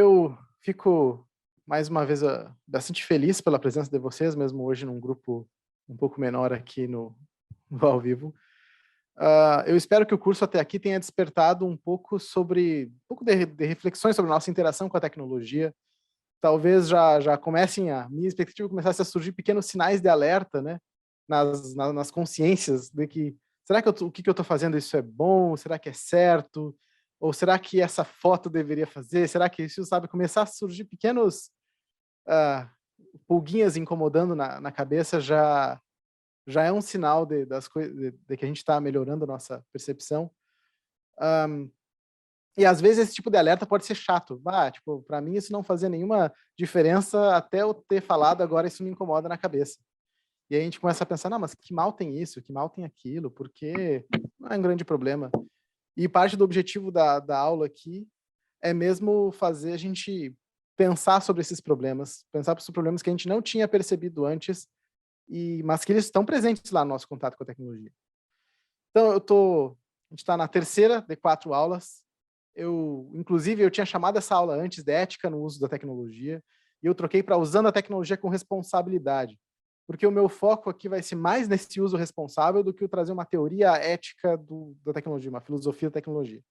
Eu fico, mais uma vez, bastante feliz pela presença de vocês, mesmo hoje num grupo um pouco menor aqui no ao vivo. Eu espero que o curso até aqui tenha despertado um pouco de reflexões sobre a nossa interação com a tecnologia. Talvez já comecem a minha expectativa começasse a surgir pequenos sinais de alerta, né, nas consciências de que: "Será que o que que eu estou fazendo isso é bom? Será que é certo? Ou será que essa foto deveria fazer? Será que isso", sabe, começar a surgir pequenos, ah, pulguinhas incomodando na cabeça já é um sinal de que a gente está melhorando a nossa percepção. E às vezes esse tipo de alerta pode ser chato. Tipo, para mim isso não fazia nenhuma diferença até eu ter falado, agora isso me incomoda na cabeça. E aí a gente começa a pensar: "Não, mas que mal tem isso? Que mal tem aquilo? Por quê?". Não é um grande problema. E parte do objetivo da aula aqui é mesmo fazer a gente pensar sobre esses problemas, pensar sobre os problemas que a gente não tinha percebido antes, mas que eles estão presentes lá no nosso contato com a tecnologia. Então a gente está na terceira de 4 aulas. Inclusive, eu tinha chamado essa aula antes de ética no uso da tecnologia, e eu troquei para usando a tecnologia com responsabilidade, porque o meu foco aqui vai ser mais nesse uso responsável do que o trazer uma teoria ética da tecnologia, uma filosofia da tecnologia.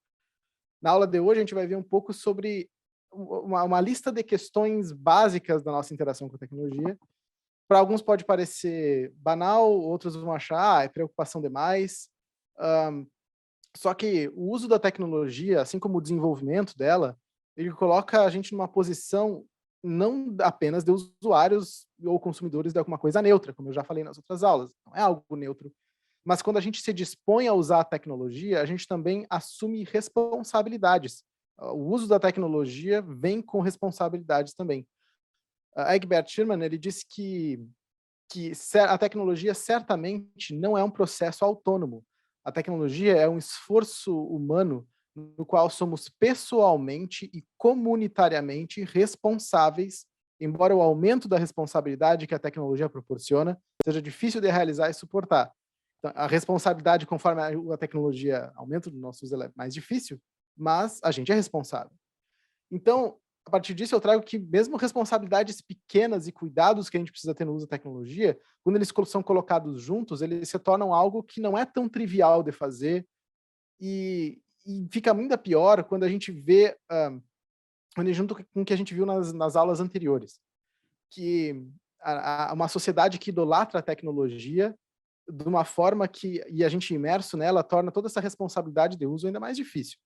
Na aula de hoje, a gente vai ver um pouco sobre uma lista de questões básicas da nossa interação com a tecnologia. Para alguns pode parecer banal, outros vão achar, é preocupação demais. Hã, Só que o uso da tecnologia, assim como o desenvolvimento dela, ele coloca a gente numa posição não apenas de usuários ou consumidores de alguma coisa neutra, como eu já falei nas outras aulas, não é algo neutro. Mas quando a gente se dispõe a usar a tecnologia, a gente também assume responsabilidades. O uso da tecnologia vem com responsabilidades também. Egbert Schirman, ele disse que a tecnologia certamente não é um processo autônomo. A tecnologia é um esforço humano no qual somos pessoalmente e comunitariamente responsáveis, embora o aumento da responsabilidade que a tecnologia proporciona seja difícil de realizar e suportar. Então, a responsabilidade, conforme a tecnologia aumenta, o nosso uso ela é mais difícil, mas a gente é responsável. Então, a partir disso, eu trago que mesmo responsabilidades pequenas e cuidados que a gente precisa ter no uso da tecnologia, quando eles são colocados juntos, eles se tornam algo que não é tão trivial de fazer e fica ainda pior quando a gente vê, quando junto com o que a gente viu nas aulas anteriores, que uma sociedade que idolatra a tecnologia de uma forma e a gente imerso nela, torna toda essa responsabilidade de uso ainda mais difícil.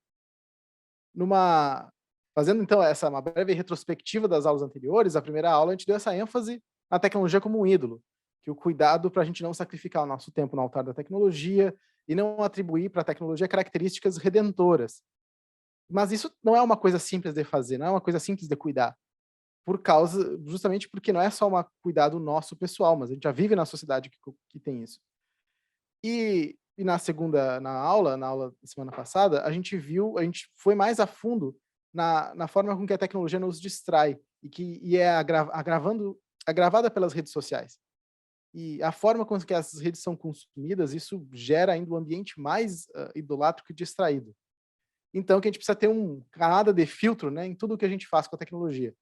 Numa Fazendo então uma breve retrospectiva das aulas anteriores, a primeira aula a gente deu essa ênfase na tecnologia como um ídolo, que o cuidado para a gente não sacrificar o nosso tempo no altar da tecnologia e não atribuir para a tecnologia características redentoras. Mas isso não é uma coisa simples de fazer, não é uma coisa simples de cuidar, justamente porque não é só um cuidado nosso pessoal, mas a gente já vive na sociedade que tem isso. E na aula da semana passada, a gente foi mais a fundo na forma com que a tecnologia nos distrai e é agravada pelas redes sociais. E a forma com que essas redes são consumidas, isso gera ainda um ambiente mais, idolátrico e distraído. Então que a gente precisa ter camada de filtro, né, em tudo que a gente faz com a tecnologia.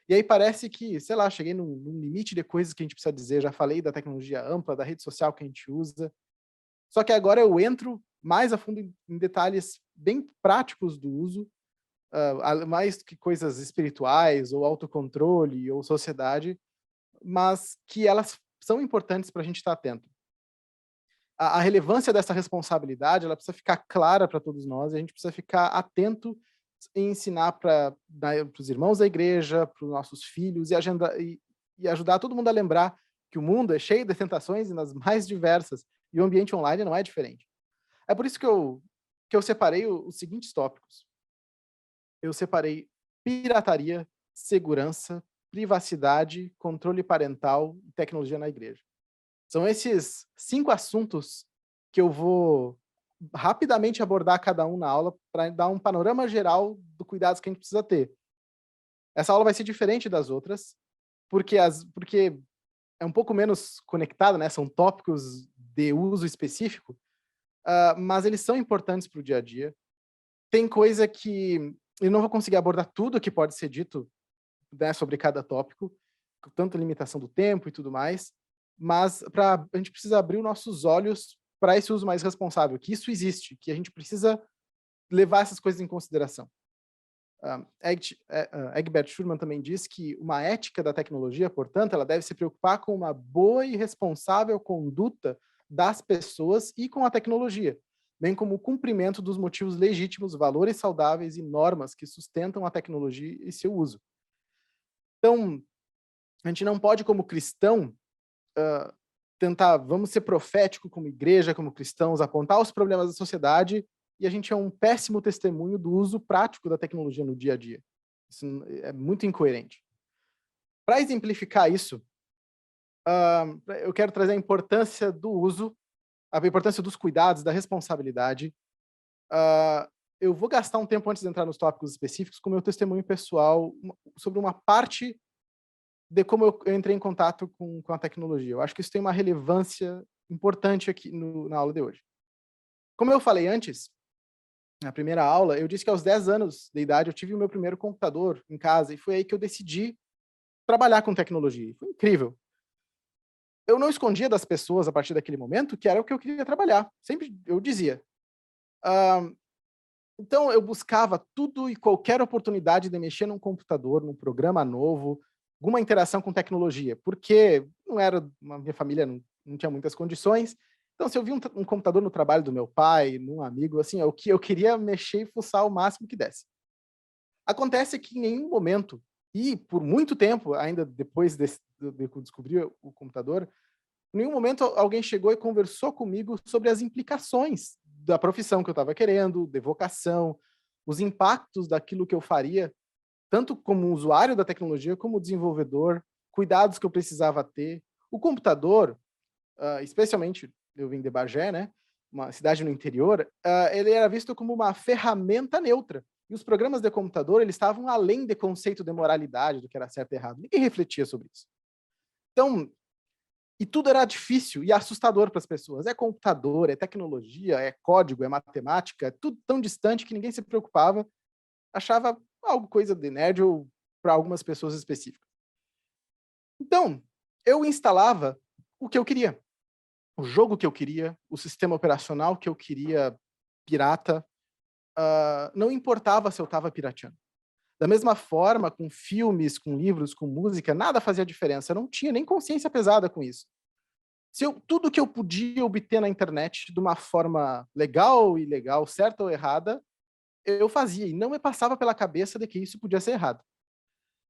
E aí parece que, sei lá, cheguei num limite de coisas que a gente precisa dizer, já falei da tecnologia ampla, da rede social que a gente usa, só que agora eu entro mais a fundo em detalhes bem práticos do uso, mais que coisas espirituais ou autocontrole ou sociedade, mas que elas são importantes para a gente estar atento. A relevância dessa responsabilidade, ela precisa ficar clara para todos nós, e a gente precisa ficar atento em ensinar para os irmãos da igreja, para os nossos filhos, e ajudar todo mundo a lembrar que o mundo é cheio de tentações e nas mais diversas, e o ambiente online não é diferente. É por isso que eu separei os seguintes tópicos. Eu separei pirataria, segurança, privacidade, controle parental e tecnologia na igreja. São esses 5 assuntos que eu vou rapidamente abordar cada um na aula para dar um panorama geral do cuidados que a gente precisa ter. Essa aula vai ser diferente das outras, porque é um pouco menos conectada, né, são tópicos de uso específico, mas eles são importantes para o dia a dia. Tem coisa que eu não vou conseguir abordar tudo que pode ser dito, né, sobre cada tópico, com tanta limitação do tempo e tudo mais, mas a gente precisa abrir os nossos olhos para esse uso mais responsável, que isso existe, que a gente precisa levar essas coisas em consideração. Egbert Schurman também diz que uma ética da tecnologia, portanto, ela deve se preocupar com uma boa e responsável conduta das pessoas e com a tecnologia, bem como o cumprimento dos motivos legítimos, valores saudáveis e normas que sustentam a tecnologia e seu uso. Então, a gente não pode, como cristão, tentar, vamos ser profético como igreja, como cristãos, apontar os problemas da sociedade, e a gente é um péssimo testemunho do uso prático da tecnologia no dia a dia. Isso é muito incoerente. Para exemplificar isso, eu quero trazer a importância do uso, a importância dos cuidados, da responsabilidade. Eu vou gastar um tempo antes de entrar nos tópicos específicos com o meu testemunho pessoal sobre uma parte de como eu entrei em contato com a tecnologia. Eu acho que isso tem uma relevância importante aqui na aula de hoje. Como eu falei antes, na primeira aula, eu disse que aos 10 anos de idade eu tive o meu primeiro computador em casa e foi aí que eu decidi trabalhar com tecnologia. Foi incrível. Eu não escondia das pessoas a partir daquele momento que era o que eu queria trabalhar. Sempre eu dizia. Então eu buscava tudo e qualquer oportunidade de mexer num computador, num programa novo, alguma interação com tecnologia, porque minha família não tinha muitas condições. Então, se eu vi um computador no trabalho do meu pai, num amigo, assim, eu queria mexer e fuçar o máximo que desse. Acontece que em nenhum momento, e por muito tempo, ainda depois de eu descobrir o computador, em nenhum momento alguém chegou e conversou comigo sobre as implicações da profissão que eu estava querendo, de vocação, os impactos daquilo que eu faria, tanto como usuário da tecnologia, como desenvolvedor, cuidados que eu precisava ter. O computador, especialmente eu vim de Bagé, né, uma cidade no interior, ele era visto como uma ferramenta neutra. E os programas de computador, eles estavam além de conceito de moralidade, do que era certo e errado. Ninguém refletia sobre isso. Então, e tudo era difícil e assustador para as pessoas. É computador, é tecnologia, é código, é matemática, é tudo tão distante que ninguém se preocupava, achava algo coisa de nerd ou para algumas pessoas específicas. Então, eu instalava o que eu queria. O jogo que eu queria, o sistema operacional que eu queria pirata, não importava se eu estava pirateando. Da mesma forma, com filmes, com livros, com música, nada fazia diferença. Eu não tinha nem consciência pesada com isso. Tudo que eu podia obter na internet de uma forma legal ou ilegal, certa ou errada, eu fazia. E não me passava pela cabeça de que isso podia ser errado.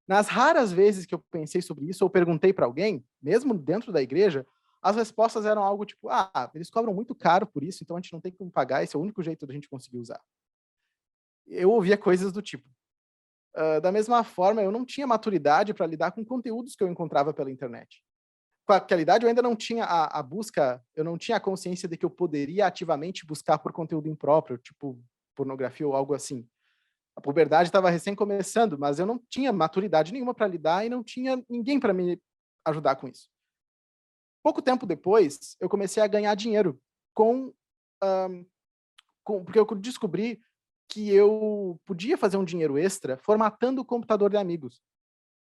Nas raras vezes que eu pensei sobre isso, ou perguntei para alguém, mesmo dentro da igreja, as respostas eram algo tipo, eles cobram muito caro por isso, então a gente não tem como pagar, esse é o único jeito da gente conseguir usar. Eu ouvia coisas do tipo. Da mesma forma, eu não tinha maturidade para lidar com conteúdos que eu encontrava pela internet. Com aquela idade, eu ainda não tinha a busca, eu não tinha a consciência de que eu poderia ativamente buscar por conteúdo impróprio, tipo pornografia ou algo assim. A puberdade estava recém começando, mas eu não tinha maturidade nenhuma para lidar e não tinha ninguém para me ajudar com isso. Pouco tempo depois, eu comecei a ganhar dinheiro porque eu descobri que eu podia fazer um dinheiro extra formatando o computador de amigos.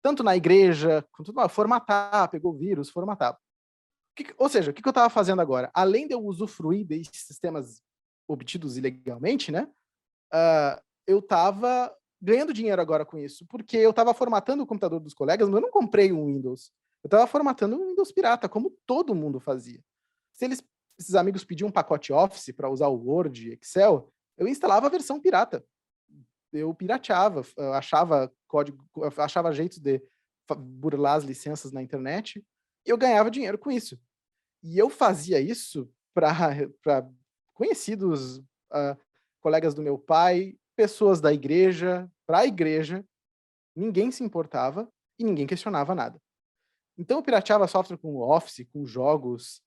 Tanto na igreja, quanto formatar, pegou vírus, formatava. Ou seja, o que eu estava fazendo agora? Além de eu usufruir desses sistemas obtidos ilegalmente, né? Eu estava ganhando dinheiro agora com isso, porque eu estava formatando o computador dos colegas, mas eu não comprei um Windows. Eu estava formatando um Windows pirata, como todo mundo fazia. Se esses amigos pediam um pacote Office para usar o Word, Excel, eu instalava a versão pirata. Eu pirateava, eu achava código, achava jeitos de burlar as licenças na internet e eu ganhava dinheiro com isso. E eu fazia isso para conhecidos, colegas do meu pai, pessoas da igreja, para a igreja, ninguém se importava e ninguém questionava nada. Então eu pirateava software com Office, com jogos,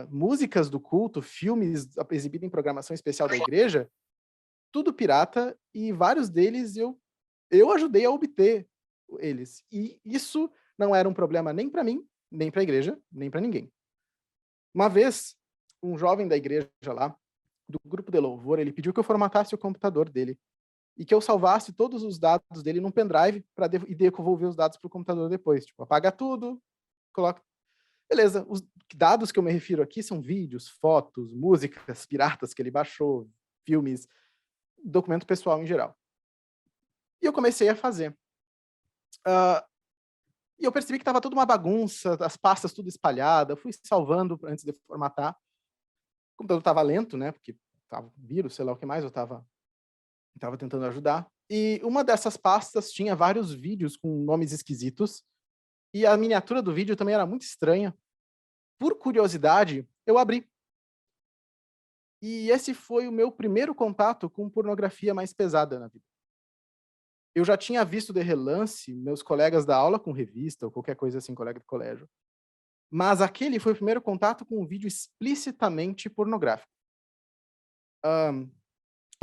músicas do culto, filmes exibidos em programação especial da igreja, tudo pirata, e vários deles eu ajudei a obter eles. E isso não era um problema nem para mim, nem para a igreja, nem para ninguém. Uma vez, um jovem da igreja lá, do grupo de louvor, ele pediu que eu formatasse o computador dele. e que eu salvasse todos os dados dele num pendrive para devolver os dados para o computador depois. Tipo, apaga tudo, coloca. Beleza, os dados que eu me refiro aqui são vídeos, fotos, músicas piratas que ele baixou, filmes, documento pessoal em geral. E eu comecei a fazer. E eu percebi que estava tudo uma bagunça, as pastas tudo espalhada, fui salvando antes de formatar. O computador estava lento, né, porque estava vírus, sei lá o que mais, eu estava tentando ajudar. E uma dessas pastas tinha vários vídeos com nomes esquisitos, e a miniatura do vídeo também era muito estranha. Por curiosidade, eu abri. E esse foi o meu primeiro contato com pornografia mais pesada na vida. Eu já tinha visto de relance meus colegas da aula com revista ou qualquer coisa assim, colega de colégio. Mas aquele foi o primeiro contato com um vídeo explicitamente pornográfico.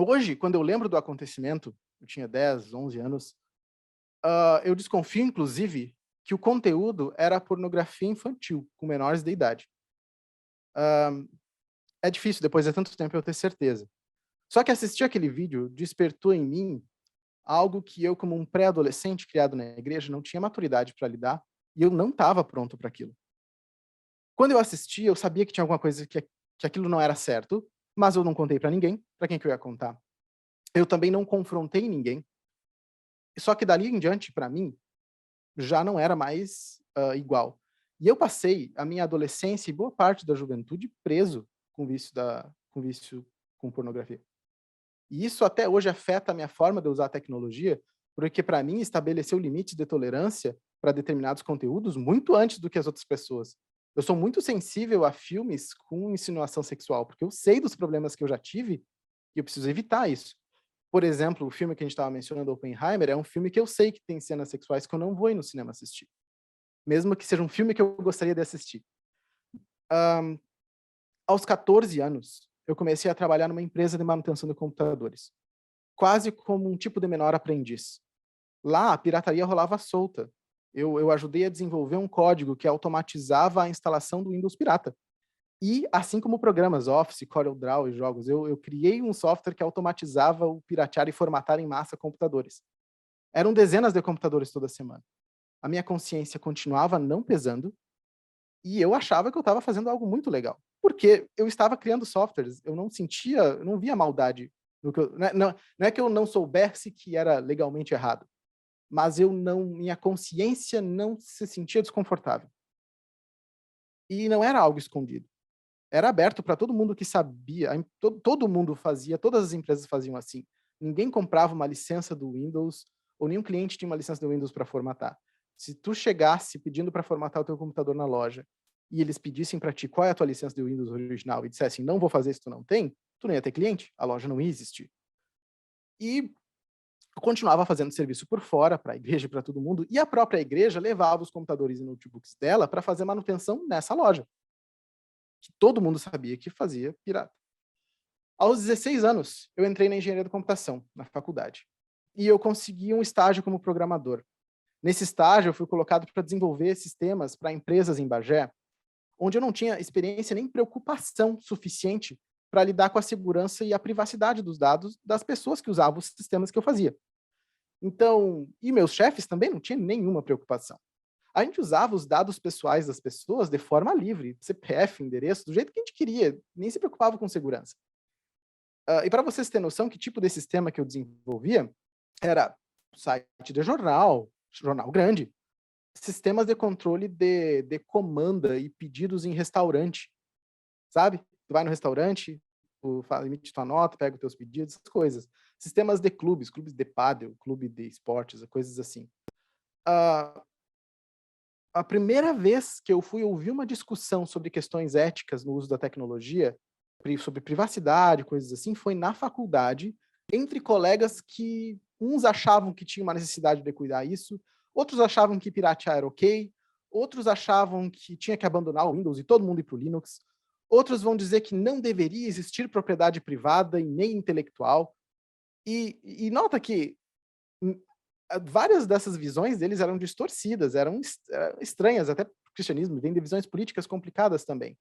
Hoje, quando eu lembro do acontecimento, eu tinha 10, 11 anos, eu desconfio, inclusive, que o conteúdo era pornografia infantil, com menores de idade. É difícil, depois de tanto tempo, eu ter certeza. Só que assistir aquele vídeo despertou em mim algo que eu, como um pré-adolescente criado na igreja, não tinha maturidade para lidar, e eu não estava pronto para aquilo. Quando eu assisti, eu sabia que tinha alguma coisa que aquilo não era certo, mas eu não contei para ninguém. Para quem que eu ia contar? Eu também não confrontei ninguém. Só que dali em diante, para mim, já não era mais igual. E eu passei a minha adolescência e boa parte da juventude preso com vício com pornografia. E isso até hoje afeta a minha forma de usar a tecnologia, porque para mim estabeleceu limites de tolerância para determinados conteúdos muito antes do que as outras pessoas. Eu sou muito sensível a filmes com insinuação sexual, porque eu sei dos problemas que eu já tive e eu preciso evitar isso. Por exemplo, o filme que a gente estava mencionando, Oppenheimer, é um filme que eu sei que tem cenas sexuais que eu não vou ir no cinema assistir. Mesmo que seja um filme que eu gostaria de assistir. Aos 14 anos, eu comecei a trabalhar numa empresa de manutenção de computadores. Quase como um tipo de menor aprendiz. Lá, a pirataria rolava solta. Eu ajudei a desenvolver um código que automatizava a instalação do Windows pirata. E, assim como programas Office, CorelDRAW e jogos, eu criei um software que automatizava o piratear e formatar em massa computadores. Eram dezenas de computadores toda semana. A minha consciência continuava não pesando e eu achava que eu estava fazendo algo muito legal. Porque eu estava criando softwares, eu não via maldade no que não é que eu não soubesse que era legalmente errado, mas minha consciência não se sentia desconfortável. E não era algo escondido. Era aberto para todo mundo que sabia, todo mundo fazia, todas as empresas faziam assim. Ninguém comprava uma licença do Windows, ou nenhum cliente tinha uma licença do Windows para formatar. Se tu chegasse pedindo para formatar o teu computador na loja, e eles pedissem para ti qual é a tua licença do Windows original, e dissessem, não vou fazer se tu não tem, tu não ia ter cliente, a loja não ia existir. E eu continuava fazendo serviço por fora, para a igreja e para todo mundo, e a própria igreja levava os computadores e notebooks dela para fazer manutenção nessa loja, que todo mundo sabia que fazia pirata. Aos 16 anos, eu entrei na engenharia da computação, na faculdade. E eu consegui um estágio como programador. Nesse estágio, eu fui colocado para desenvolver sistemas para empresas em Bagé, onde eu não tinha experiência nem preocupação suficiente para lidar com a segurança e a privacidade dos dados das pessoas que usavam os sistemas que eu fazia. Então, e meus chefes também não tinham nenhuma preocupação. A gente usava os dados pessoais das pessoas de forma livre, CPF, endereço, do jeito que a gente queria, nem se preocupava com segurança. E para vocês terem noção que tipo de sistema que eu desenvolvia, era site de jornal grande, sistemas de controle de comanda e pedidos em restaurante, sabe? Tu vai no restaurante, tu emite tua nota, pega os teus pedidos, essas coisas. Sistemas de clubes de pádel, clube de esportes, coisas assim. A primeira vez que eu fui ouvir uma discussão sobre questões éticas no uso da tecnologia, sobre privacidade, coisas assim, foi na faculdade, entre colegas que uns achavam que tinha uma necessidade de cuidar isso, outros achavam que piratear era ok, outros achavam que tinha que abandonar o Windows e todo mundo ir para o Linux, outros vão dizer que não deveria existir propriedade privada e nem intelectual. E nota que várias dessas visões deles eram distorcidas, eram estranhas, até para o cristianismo, vem de visões políticas complicadas também.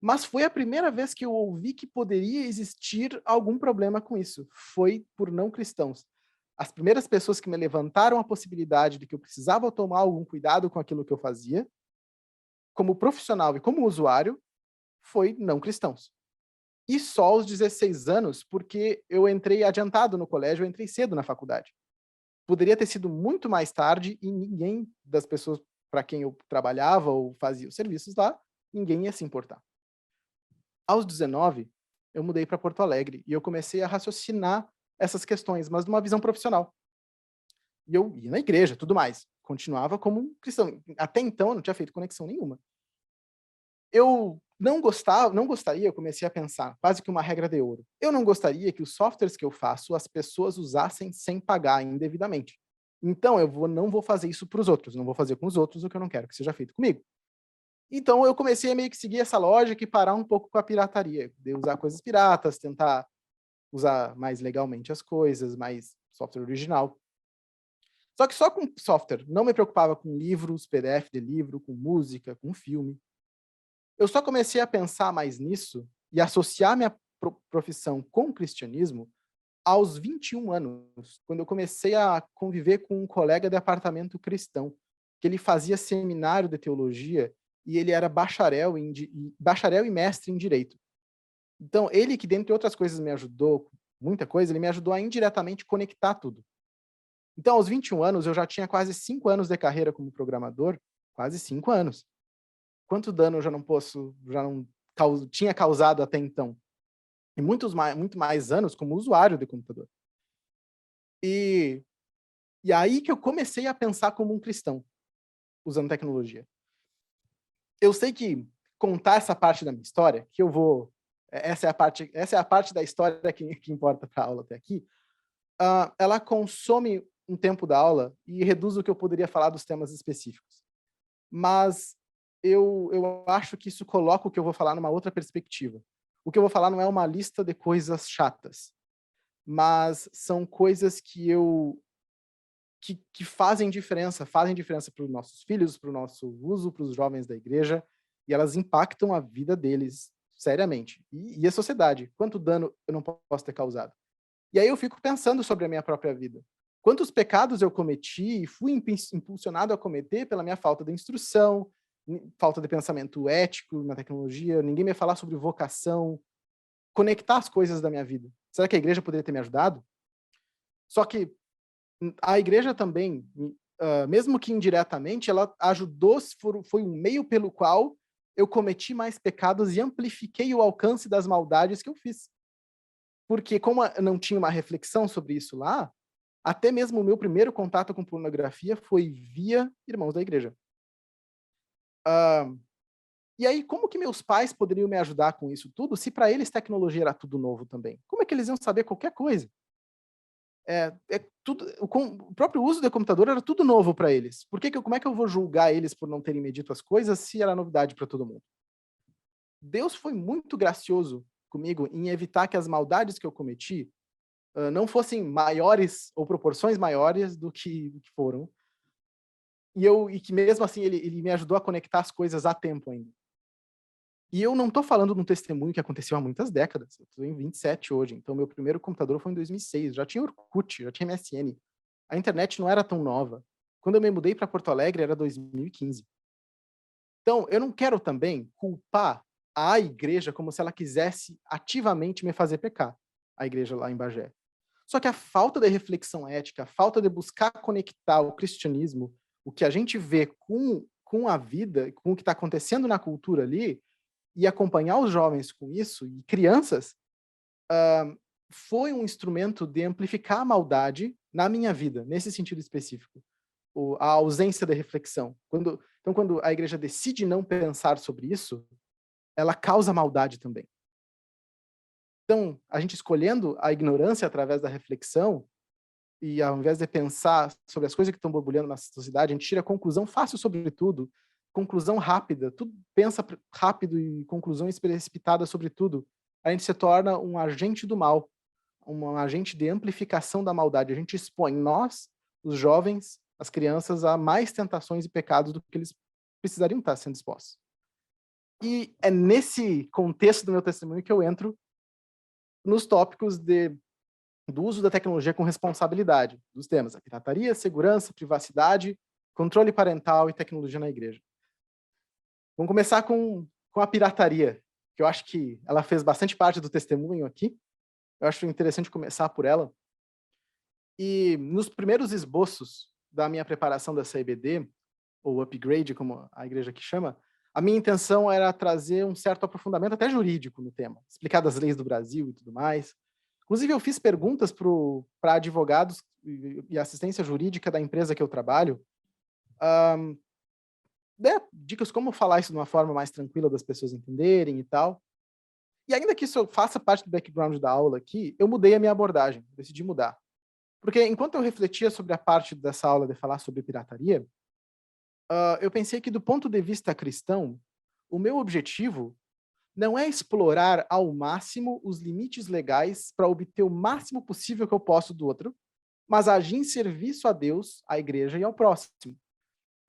Mas foi a primeira vez que eu ouvi que poderia existir algum problema com isso. Foi por não cristãos. As primeiras pessoas que me levantaram a possibilidade de que eu precisava tomar algum cuidado com aquilo que eu fazia, como profissional e como usuário, foi não cristãos. E só aos 16 anos, porque eu entrei adiantado no colégio, eu entrei cedo na faculdade. Poderia ter sido muito mais tarde e ninguém das pessoas para quem eu trabalhava ou fazia os serviços lá, ninguém ia se importar. Aos 19, eu mudei para Porto Alegre e eu comecei a raciocinar essas questões, mas numa visão profissional. E eu ia na igreja, tudo mais. Continuava como um cristão. Até então, eu não tinha feito conexão nenhuma. Eu não gostaria, eu comecei a pensar, quase que uma regra de ouro. Eu não gostaria que os softwares que eu faço, as pessoas usassem sem pagar indevidamente. Então, não vou fazer isso para os outros, não vou fazer com os outros o que eu não quero que seja feito comigo. Então, eu comecei a meio que seguir essa lógica e parar um pouco com a pirataria, de usar coisas piratas, tentar usar mais legalmente as coisas, mais software original. Só que só com software, não me preocupava com livros, PDF de livro, com música, com filme. Eu só comecei a pensar mais nisso e associar minha profissão com o cristianismo aos 21 anos, quando eu comecei a conviver com um colega de apartamento cristão, que ele fazia seminário de teologia e ele era bacharel e mestre em direito. Então, ele que, dentre outras coisas, me ajudou, muita coisa, ele me ajudou a indiretamente conectar tudo. Então, aos 21 anos, eu já tinha quase 5 anos de carreira como programador, quase 5 anos. Quanto dano eu já não tinha causado até então? E muito mais anos como usuário de computador. E, e aí que eu comecei a pensar como um cristão, usando tecnologia. Eu sei que contar essa parte da minha história, que eu vou... Essa é a parte da história que importa para a aula até aqui. Ela consome um tempo da aula e reduz o que eu poderia falar dos temas específicos. Mas eu acho que isso coloca o que eu vou falar numa outra perspectiva. O que eu vou falar não é uma lista de coisas chatas, mas são coisas que fazem diferença para os nossos filhos, para o nosso uso, para os jovens da igreja, e elas impactam a vida deles seriamente. E a sociedade. Quanto dano eu não posso ter causado? E aí eu fico pensando sobre a minha própria vida. Quantos pecados eu cometi e fui impulsionado a cometer pela minha falta de instrução, falta de pensamento ético na tecnologia, ninguém me falar sobre vocação, conectar as coisas da minha vida. Será que a igreja poderia ter me ajudado? Só que a igreja também, mesmo que indiretamente, ela ajudou, foi um meio pelo qual eu cometi mais pecados e amplifiquei o alcance das maldades que eu fiz. Porque como eu não tinha uma reflexão sobre isso lá, até mesmo o meu primeiro contato com pornografia foi via irmãos da igreja. E aí, como que meus pais poderiam me ajudar com isso tudo, se para eles tecnologia era tudo novo também? Como é que eles iam saber qualquer coisa? Tudo, o próprio uso do computador era tudo novo para eles. Como é que eu vou julgar eles por não terem me dito as coisas se era novidade para todo mundo? Deus foi muito gracioso comigo em evitar que as maldades que eu cometi não fossem maiores ou proporções maiores do que foram. E que mesmo assim ele me ajudou a conectar as coisas a tempo ainda. E eu não tô falando de um testemunho que aconteceu há muitas décadas. Eu tô em 27 hoje, então meu primeiro computador foi em 2006. Já tinha Orkut, já tinha MSN. A internet não era tão nova. Quando eu me mudei para Porto Alegre era 2015. Então, eu não quero também culpar a igreja como se ela quisesse ativamente me fazer pecar, a igreja lá em Bagé. Só que a falta de reflexão ética, a falta de buscar conectar o cristianismo, o que a gente vê com a vida, com o que está acontecendo na cultura ali, e acompanhar os jovens com isso, e crianças, foi um instrumento de amplificar a maldade na minha vida, nesse sentido específico. A ausência de reflexão. Então, quando a igreja decide não pensar sobre isso, ela causa maldade também. Então, a gente escolhendo a ignorância através da reflexão, e ao invés de pensar sobre as coisas que estão borbulhando na sociedade, a gente tira conclusão fácil sobre tudo, conclusão rápida, tudo pensa rápido e conclusões precipitadas sobre tudo. A gente se torna um agente do mal, um agente de amplificação da maldade. A gente expõe nós, os jovens, as crianças, a mais tentações e pecados do que eles precisariam estar sendo expostos. E é nesse contexto do meu testemunho que eu entro nos tópicos do uso da tecnologia com responsabilidade, dos temas a pirataria, segurança, privacidade, controle parental e tecnologia na igreja. Vamos começar com a pirataria, que eu acho que ela fez bastante parte do testemunho aqui. Eu acho interessante começar por ela. E nos primeiros esboços da minha preparação da CIBD, ou upgrade, como a igreja aqui chama, a minha intenção era trazer um certo aprofundamento até jurídico no tema, explicar das leis do Brasil e tudo mais. Inclusive, eu fiz perguntas para advogados e assistência jurídica da empresa que eu trabalho, dicas como falar isso de uma forma mais tranquila das pessoas entenderem e tal. E ainda que isso faça parte do background da aula aqui, eu mudei a minha abordagem, decidi mudar. Porque enquanto eu refletia sobre a parte dessa aula de falar sobre pirataria, eu pensei que do ponto de vista cristão, o meu objetivo não é explorar ao máximo os limites legais para obter o máximo possível que eu posso do outro, mas agir em serviço a Deus, à igreja e ao próximo.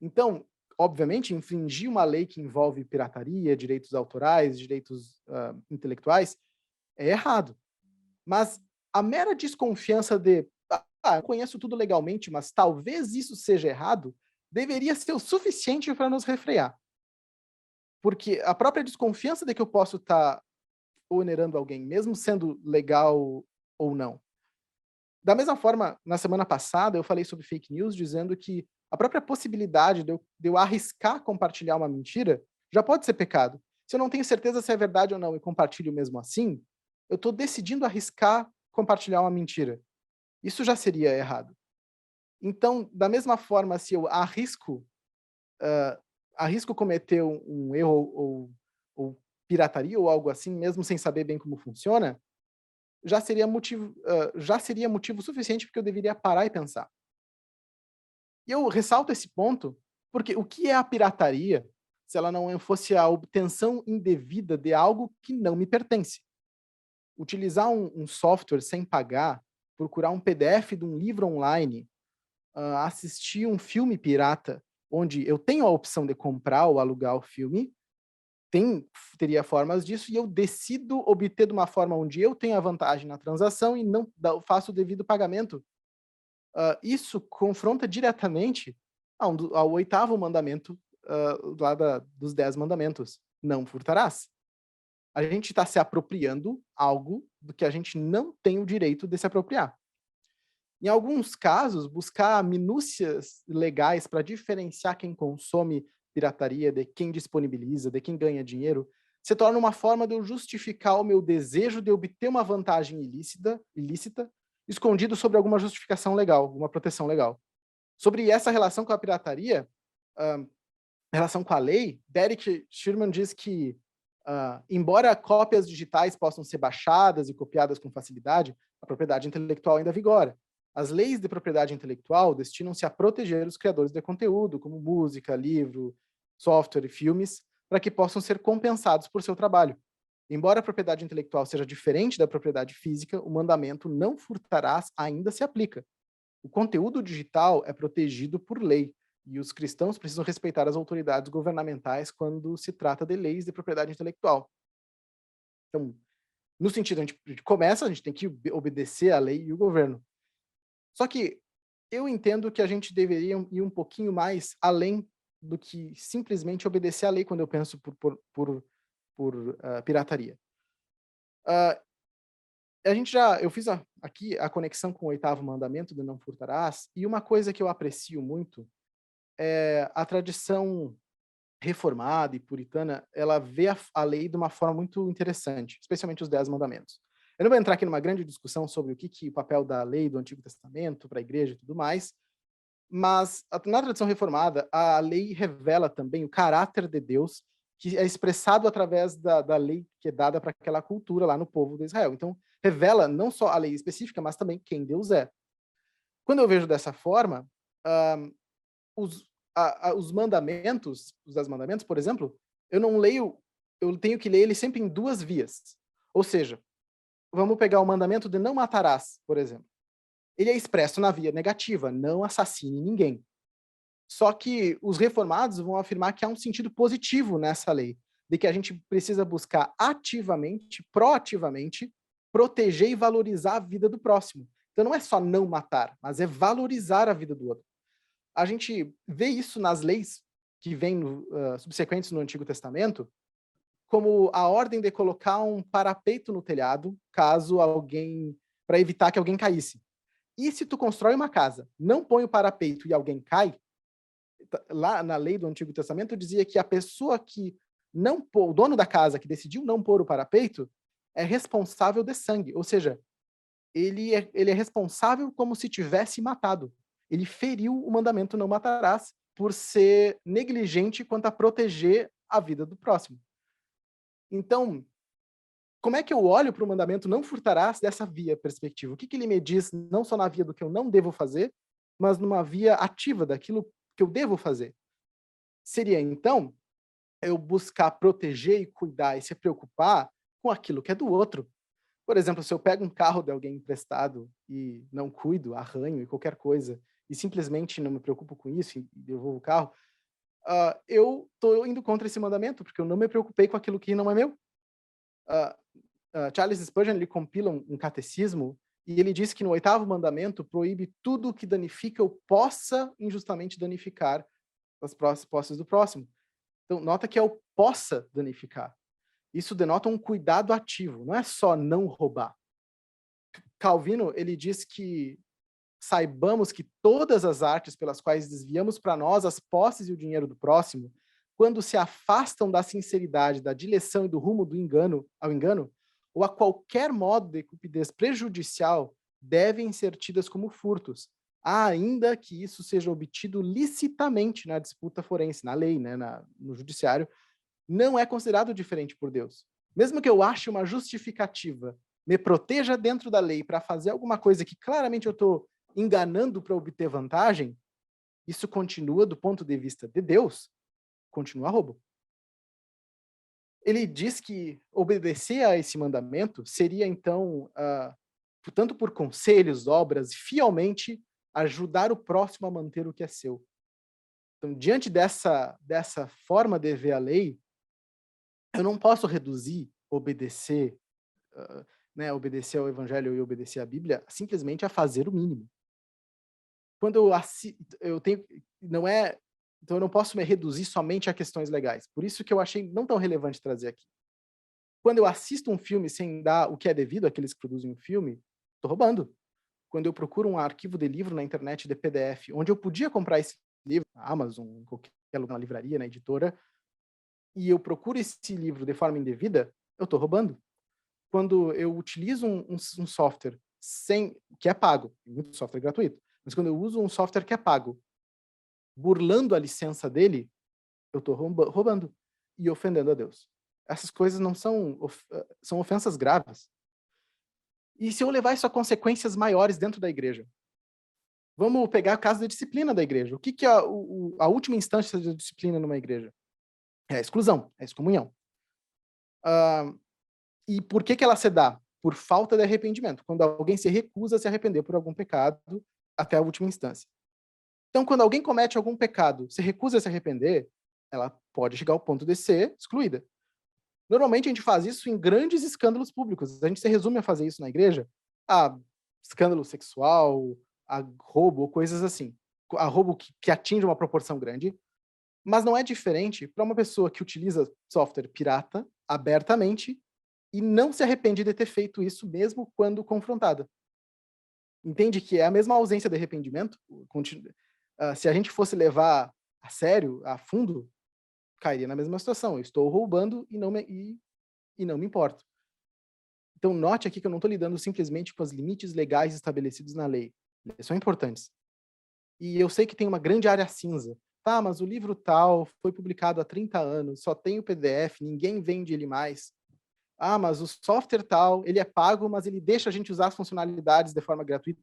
Então, obviamente, infringir uma lei que envolve pirataria, direitos autorais, direitos intelectuais, é errado. Mas a mera desconfiança eu conheço tudo legalmente, mas talvez isso seja errado, deveria ser o suficiente para nos refrear. Porque a própria desconfiança de que eu posso estar onerando alguém, mesmo sendo legal ou não. Da mesma forma, na semana passada, eu falei sobre fake news, dizendo que a própria possibilidade de eu arriscar compartilhar uma mentira já pode ser pecado. Se eu não tenho certeza se é verdade ou não e compartilho mesmo assim, eu estou decidindo arriscar compartilhar uma mentira. Isso já seria errado. Então, da mesma forma, se eu arrisco cometer um erro ou pirataria ou algo assim, mesmo sem saber bem como funciona, já seria motivo suficiente porque eu deveria parar e pensar. E eu ressalto esse ponto porque o que é a pirataria se ela não fosse a obtenção indevida de algo que não me pertence? Utilizar um software sem pagar, procurar um PDF de um livro online, assistir um filme pirata, onde eu tenho a opção de comprar ou alugar o filme, teria formas disso, e eu decido obter de uma forma onde eu tenho a vantagem na transação e não faço o devido pagamento. Isso confronta diretamente ao 8º mandamento lá dos 10 mandamentos. Não furtarás. A gente está se apropriando algo do que a gente não tem o direito de se apropriar. Em alguns casos, buscar minúcias legais para diferenciar quem consome pirataria de quem disponibiliza, de quem ganha dinheiro, se torna uma forma de eu justificar o meu desejo de obter uma vantagem ilícita, escondido sobre alguma justificação legal, alguma proteção legal. Sobre essa relação com a pirataria, relação com a lei, Derek Sherman diz que, embora cópias digitais possam ser baixadas e copiadas com facilidade, a propriedade intelectual ainda vigora. As leis de propriedade intelectual destinam-se a proteger os criadores de conteúdo, como música, livro, software e filmes, para que possam ser compensados por seu trabalho. Embora a propriedade intelectual seja diferente da propriedade física, o mandamento não furtarás ainda se aplica. O conteúdo digital é protegido por lei, e os cristãos precisam respeitar as autoridades governamentais quando se trata de leis de propriedade intelectual. Então, no sentido, a gente começa, a gente tem que obedecer à lei e o governo. Só que eu entendo que a gente deveria ir um pouquinho mais além do que simplesmente obedecer à lei quando eu penso por pirataria. Eu fiz aqui a conexão com o 8º mandamento do não furtarás, e uma coisa que eu aprecio muito é a tradição reformada e puritana, ela vê a lei de uma forma muito interessante, especialmente os 10 mandamentos. Eu não vou entrar aqui numa grande discussão sobre o papel da lei do Antigo Testamento para a igreja e tudo mais, mas na tradição reformada, a lei revela também o caráter de Deus, que é expressado através da lei que é dada para aquela cultura lá no povo de Israel. Então, revela não só a lei específica, mas também quem Deus é. Quando eu vejo dessa forma, os mandamentos, os 10 mandamentos, por exemplo, eu tenho que ler ele sempre em 2 vias. Ou seja, vamos pegar o mandamento de não matarás, por exemplo. Ele é expresso na via negativa, não assassine ninguém. Só que os reformados vão afirmar que há um sentido positivo nessa lei. de que a gente precisa buscar ativamente, proativamente, proteger e valorizar a vida do próximo. Então não é só não matar, mas é valorizar a vida do outro. A gente vê isso nas leis que vêm subsequentes no Antigo Testamento, como a ordem de colocar um parapeito no telhado, para evitar que alguém caísse. E se tu constrói uma casa, não põe o parapeito e alguém cai, lá na lei do Antigo Testamento dizia que a pessoa que não pôr, o dono da casa que decidiu não pôr o parapeito, é responsável de sangue, ou seja, ele é responsável como se tivesse matado. Ele feriu o mandamento não matarás por ser negligente quanto a proteger a vida do próximo. Então, como é que eu olho para o mandamento não furtarás dessa via perspectiva? O que ele me diz não só na via do que eu não devo fazer, mas numa via ativa daquilo que eu devo fazer? Seria, então, eu buscar proteger e cuidar e se preocupar com aquilo que é do outro. Por exemplo, se eu pego um carro de alguém emprestado e não cuido, arranho e qualquer coisa, e simplesmente não me preocupo com isso e devolvo o carro, eu estou indo contra esse mandamento, porque eu não me preocupei com aquilo que não é meu. Ah, Charles Spurgeon, ele compila um catecismo e ele diz que no 8º mandamento proíbe tudo que danifica ou possa injustamente danificar as posses do próximo. Então, nota que é o possa danificar. Isso denota um cuidado ativo, não é só não roubar. Calvino, ele diz que saibamos que todas as artes pelas quais desviamos para nós as posses e o dinheiro do próximo, quando se afastam da sinceridade, da direção e do rumo do engano, ao engano, ou a qualquer modo de cupidez prejudicial, devem ser tidas como furtos, ainda que isso seja obtido licitamente na disputa forense, na lei, né, no judiciário, não é considerado diferente por Deus. Mesmo que eu ache uma justificativa, me proteja dentro da lei para fazer alguma coisa que claramente eu estou enganando para obter vantagem, isso continua, do ponto de vista de Deus, continua roubo. Ele diz que obedecer a esse mandamento seria, então, tanto por conselhos, obras, fielmente ajudar o próximo a manter o que é seu. Então, diante dessa forma de ver a lei, eu não posso reduzir obedecer ao Evangelho e obedecer à Bíblia simplesmente a fazer o mínimo. Quando eu tenho, não é, então eu não posso me reduzir somente a questões legais. Por isso que eu achei não tão relevante trazer aqui. Quando eu assisto um filme sem dar o que é devido àqueles que produzem um filme, estou roubando. Quando eu procuro um arquivo de livro na internet de PDF, onde eu podia comprar esse livro na Amazon, em qualquer lugar, na livraria, na editora, e eu procuro esse livro de forma indevida, eu estou roubando. Quando eu utilizo um software que é pago, tem muito software gratuito, mas quando eu uso um software que é pago, burlando a licença dele, eu estou roubando e ofendendo a Deus. Essas coisas não são ofensas graves. E se eu levar isso a consequências maiores dentro da igreja? Vamos pegar o caso da disciplina da igreja. O que é a última instância da disciplina numa igreja? É a exclusão, é a excomunhão. E por que ela se dá? Por falta de arrependimento. Quando alguém se recusa a se arrepender por algum pecado até a última instância. Então, quando alguém comete algum pecado, se recusa a se arrepender, ela pode chegar ao ponto de ser excluída. Normalmente a gente faz isso em grandes escândalos públicos. A gente se resume a fazer isso na igreja a escândalo sexual, a roubo, coisas assim. A roubo que atinge uma proporção grande. Mas não é diferente para uma pessoa que utiliza software pirata abertamente e não se arrepende de ter feito isso mesmo quando confrontada. Entende que é a mesma ausência de arrependimento? Se a gente fosse levar a sério, a fundo, cairia na mesma situação. Eu estou roubando e não me importo. Então, note aqui que eu não estou lidando simplesmente com os limites legais estabelecidos na lei. Eles são importantes. E eu sei que tem uma grande área cinza. Tá, mas o livro tal foi publicado há 30 anos, só tem o PDF, ninguém vende ele mais. Ah, mas o software tal, ele é pago, mas ele deixa a gente usar as funcionalidades de forma gratuita.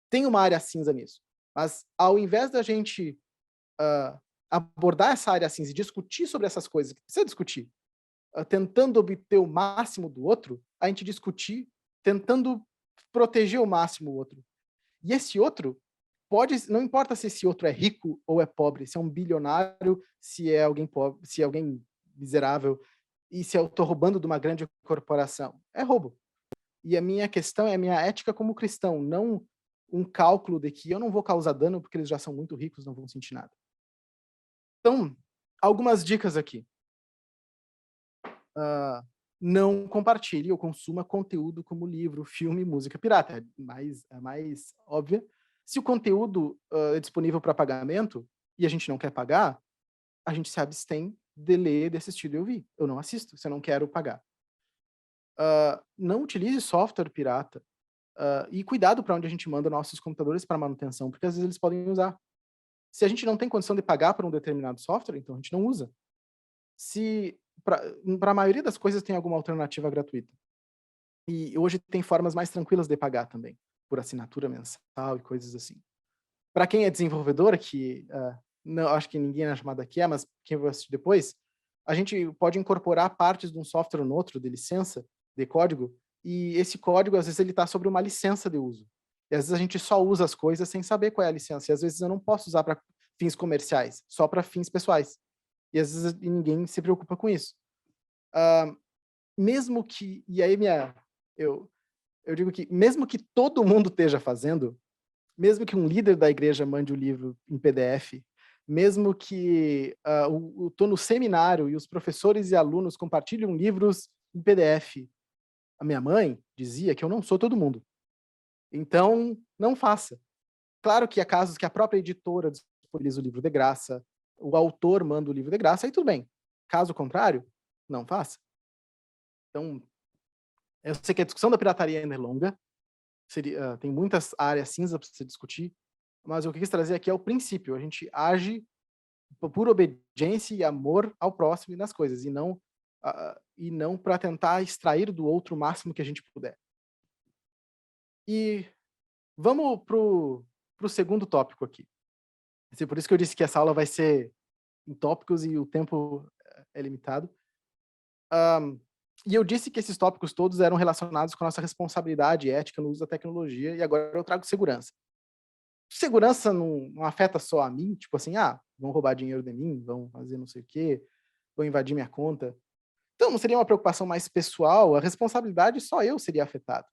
Tem uma área cinza nisso. Mas ao invés da gente abordar essa área cinza e discutir sobre essas coisas, que precisa discutir, tentando obter o máximo do outro, a gente discutir tentando proteger o máximo o outro. E esse outro não importa se esse outro é rico ou é pobre, se é um bilionário, se é alguém pobre, se é alguém miserável, e se eu estou roubando de uma grande corporação? É roubo. E a minha questão é a minha ética como cristão, não um cálculo de que eu não vou causar dano porque eles já são muito ricos, não vão sentir nada. Então, algumas dicas aqui. Não compartilhe ou consuma conteúdo como livro, filme, música pirata. É mais óbvia. Se o conteúdo é disponível para pagamento e a gente não quer pagar, a gente se abstém de ler, de assistir, de ouvir. Eu não assisto, se eu não quero pagar. Não utilize software pirata. E cuidado para onde a gente manda nossos computadores para manutenção, porque às vezes eles podem usar. Se a gente não tem condição de pagar por um determinado software, então a gente não usa. Se para a maioria das coisas tem alguma alternativa gratuita. E hoje tem formas mais tranquilas de pagar também, por assinatura mensal e coisas assim. Para quem é desenvolvedor, que não acho que ninguém na chamada aqui é, mas quem vai assistir depois, a gente pode incorporar partes de um software no outro, de licença, de código, e esse código, às vezes, ele está sobre uma licença de uso. E às vezes a gente só usa as coisas sem saber qual é a licença. E às vezes eu não posso usar para fins comerciais, só para fins pessoais. E às vezes ninguém se preocupa com isso. Mesmo que, e aí eu digo que mesmo que todo mundo esteja fazendo, mesmo que um líder da igreja mande o livro em PDF, mesmo que estou no seminário e os professores e alunos compartilham livros em PDF, a minha mãe dizia que eu não sou todo mundo. Então, não faça. Claro que há casos que a própria editora disponibiliza o livro de graça, o autor manda o livro de graça, aí tudo bem. Caso contrário, não faça. Então, eu sei que a discussão da pirataria ainda é longa, tem muitas áreas cinzas para se discutir, mas o que eu quis trazer aqui é o princípio. A gente age por obediência e amor ao próximo e nas coisas, e não para tentar extrair do outro o máximo que a gente puder. E vamos pro segundo tópico aqui. Por isso que eu disse que essa aula vai ser em tópicos e o tempo é limitado. E eu disse que esses tópicos todos eram relacionados com a nossa responsabilidade ética no uso da tecnologia, e agora eu trago segurança. Segurança não afeta só a mim, tipo assim, vão roubar dinheiro de mim, vão fazer não sei o quê, vão invadir minha conta. Então, não seria uma preocupação mais pessoal? A responsabilidade só eu seria afetado.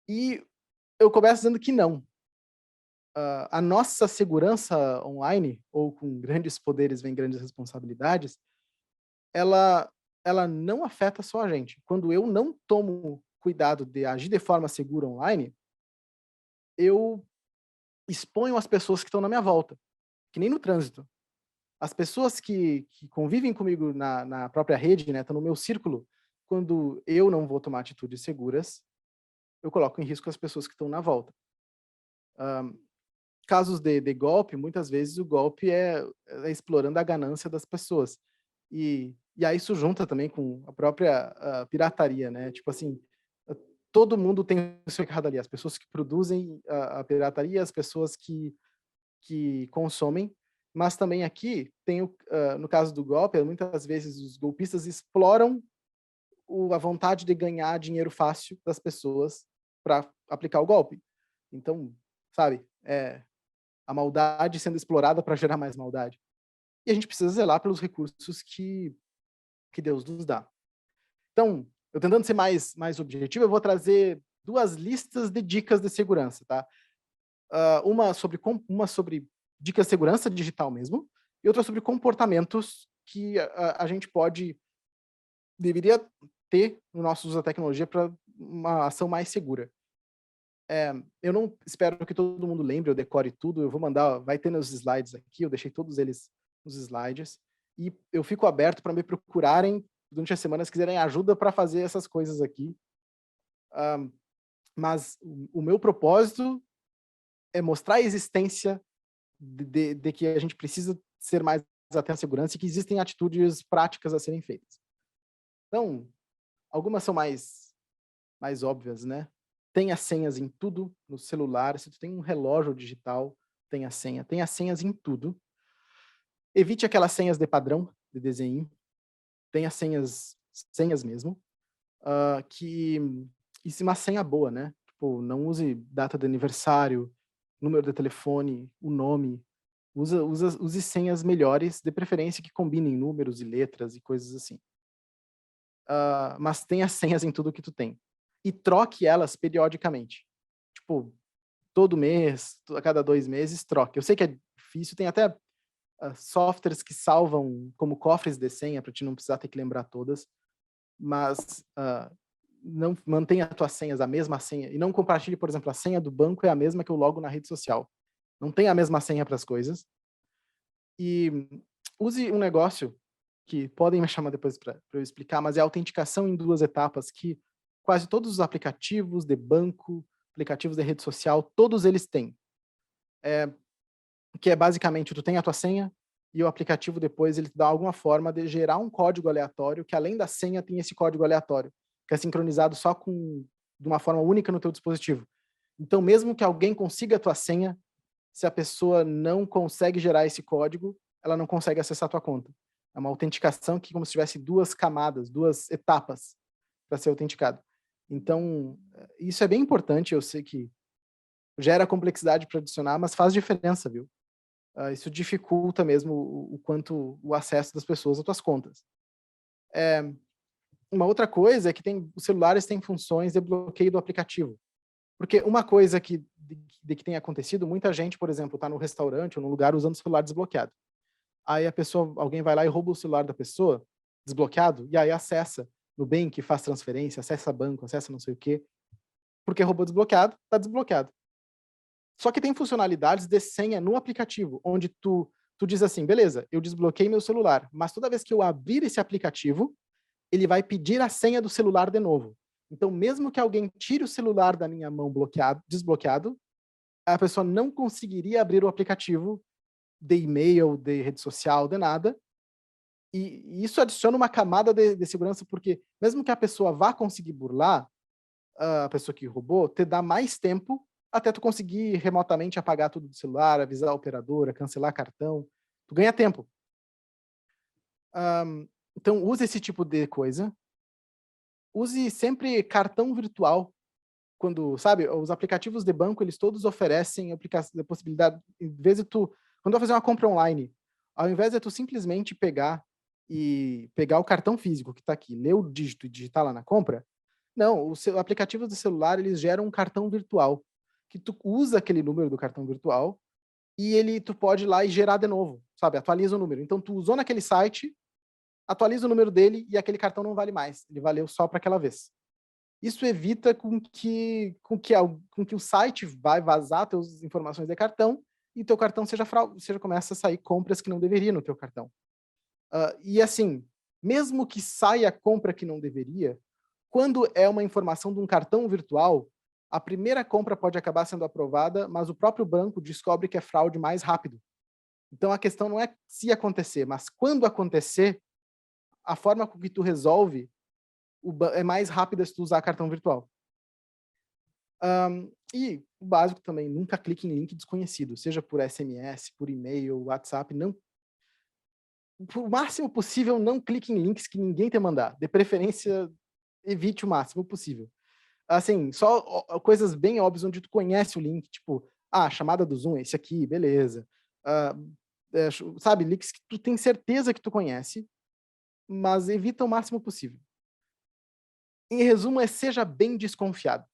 E eu começo dizendo que não. A nossa segurança online, ou com grandes poderes vem grandes responsabilidades, ela não afeta só a gente. Quando eu não tomo cuidado de agir de forma segura online, eu exponho as pessoas que estão na minha volta, que nem no trânsito. As pessoas que convivem comigo na própria rede, né, estão no meu círculo, quando eu não vou tomar atitudes seguras, eu coloco em risco as pessoas que estão na volta. Casos de golpe, muitas vezes o golpe é explorando a ganância das pessoas. E aí isso junta também com a própria pirataria, né? Tipo assim, todo mundo tem o seu errado ali. As pessoas que produzem a pirataria, as pessoas que consomem, mas também aqui tem no caso do golpe, muitas vezes os golpistas exploram a vontade de ganhar dinheiro fácil das pessoas para aplicar o golpe. Então, sabe, a maldade sendo explorada para gerar mais maldade. E a gente precisa zelar pelos recursos que Deus nos dá. Então, eu tentando ser mais objetivo, eu vou trazer 2 listas de dicas de segurança, tá? Uma sobre dicas de segurança digital mesmo, e outra sobre comportamentos que a gente deveria ter no nosso uso da tecnologia para uma ação mais segura. Eu não espero que todo mundo lembre ou decore tudo, eu vou mandar, vai ter nos slides aqui, eu deixei todos eles nos slides, e eu fico aberto para me procurarem durante as semanas, se quiserem ajuda para fazer essas coisas aqui. Mas o meu propósito é mostrar a existência de que a gente precisa ser mais atento à segurança e que existem atitudes práticas a serem feitas. Então, algumas são mais óbvias, né? Tenha senhas em tudo no celular. Se tu tem um relógio digital, tenha senha. Tenha senhas em tudo. Evite aquelas senhas de padrão, de desenho. Tenha senhas mesmo. E se uma senha boa, né? Tipo, não use data de aniversário, número de telefone, o nome, Use senhas melhores, de preferência que combinem números e letras e coisas assim. Mas tenha senhas em tudo que tu tem. E troque elas periodicamente. Tipo, todo mês, a cada 2 meses, troque. Eu sei que é difícil, tem até softwares que salvam como cofres de senha, para te não precisar ter que lembrar todas, mas não mantenha as tuas senhas, a mesma senha, e não compartilhe, por exemplo, a senha do banco é a mesma que eu logo na rede social. Não tem a mesma senha para as coisas. E use um negócio que podem me chamar depois para eu explicar, mas é a autenticação em 2 etapas que quase todos os aplicativos de banco, aplicativos de rede social, todos eles têm. Que é basicamente, tu tem a tua senha e o aplicativo depois ele te dá alguma forma de gerar um código aleatório que além da senha tem esse código aleatório, que é sincronizado só de uma forma única no teu dispositivo. Então mesmo que alguém consiga a tua senha, se a pessoa não consegue gerar esse código, ela não consegue acessar a tua conta. É uma autenticação que como se tivesse 2 camadas, 2 etapas para ser autenticado. Então, isso é bem importante, eu sei que gera complexidade para adicionar, mas faz diferença, viu? Isso dificulta mesmo o quanto o acesso das pessoas às tuas contas. Uma outra coisa é que os celulares têm funções de bloqueio do aplicativo. Porque uma coisa que tem acontecido, muita gente, por exemplo, está no restaurante ou num lugar usando o celular desbloqueado. Aí alguém vai lá e rouba o celular da pessoa, desbloqueado, e aí acessa Nubank, faz transferência, acessa banco, acessa não sei o quê. Porque roubou desbloqueado, está desbloqueado. Só que tem funcionalidades de senha no aplicativo, onde tu diz assim, beleza, eu desbloqueei meu celular, mas toda vez que eu abrir esse aplicativo, ele vai pedir a senha do celular de novo. Então, mesmo que alguém tire o celular da minha mão desbloqueado, a pessoa não conseguiria abrir o aplicativo de e-mail, de rede social, de nada. E isso adiciona uma camada de segurança, porque mesmo que a pessoa vá conseguir burlar, a pessoa que roubou, te dá mais tempo até tu conseguir remotamente apagar tudo do celular, avisar a operadora, cancelar cartão. Tu ganha tempo. Então, use esse tipo de coisa. Use sempre cartão virtual. Quando, sabe, os aplicativos de banco, eles todos oferecem a possibilidade, em vez de quando vai fazer uma compra online, ao invés de tu simplesmente pegar o cartão físico que está aqui, ler o dígito e digitar lá na compra, não, os aplicativos de celular, eles geram um cartão virtual, que tu usa aquele número do cartão virtual e tu pode ir lá e gerar de novo, sabe, atualiza o número. Então tu usou naquele site, atualiza o número dele e aquele cartão não vale mais, ele valeu só para aquela vez. Isso evita com que o site vai vazar teus informações de cartão e teu cartão seja começa a sair compras que não deveria no teu cartão. E assim, mesmo que saia compra que não deveria, quando é uma informação de um cartão virtual, a primeira compra pode acabar sendo aprovada, mas o próprio banco descobre que é fraude mais rápido. Então a questão não é se acontecer, mas quando acontecer, a forma com que tu resolve é mais rápida se tu usar cartão virtual. E o básico também, nunca clique em link desconhecido, seja por SMS, por e-mail, WhatsApp, não. O máximo possível, não clique em links que ninguém te mandar. De preferência, evite o máximo possível. Assim, só coisas bem óbvias onde tu conhece o link, tipo, chamada do Zoom, esse aqui, beleza. Sabe, links que tu tem certeza que tu conhece, mas evita o máximo possível. Em resumo, seja bem desconfiado.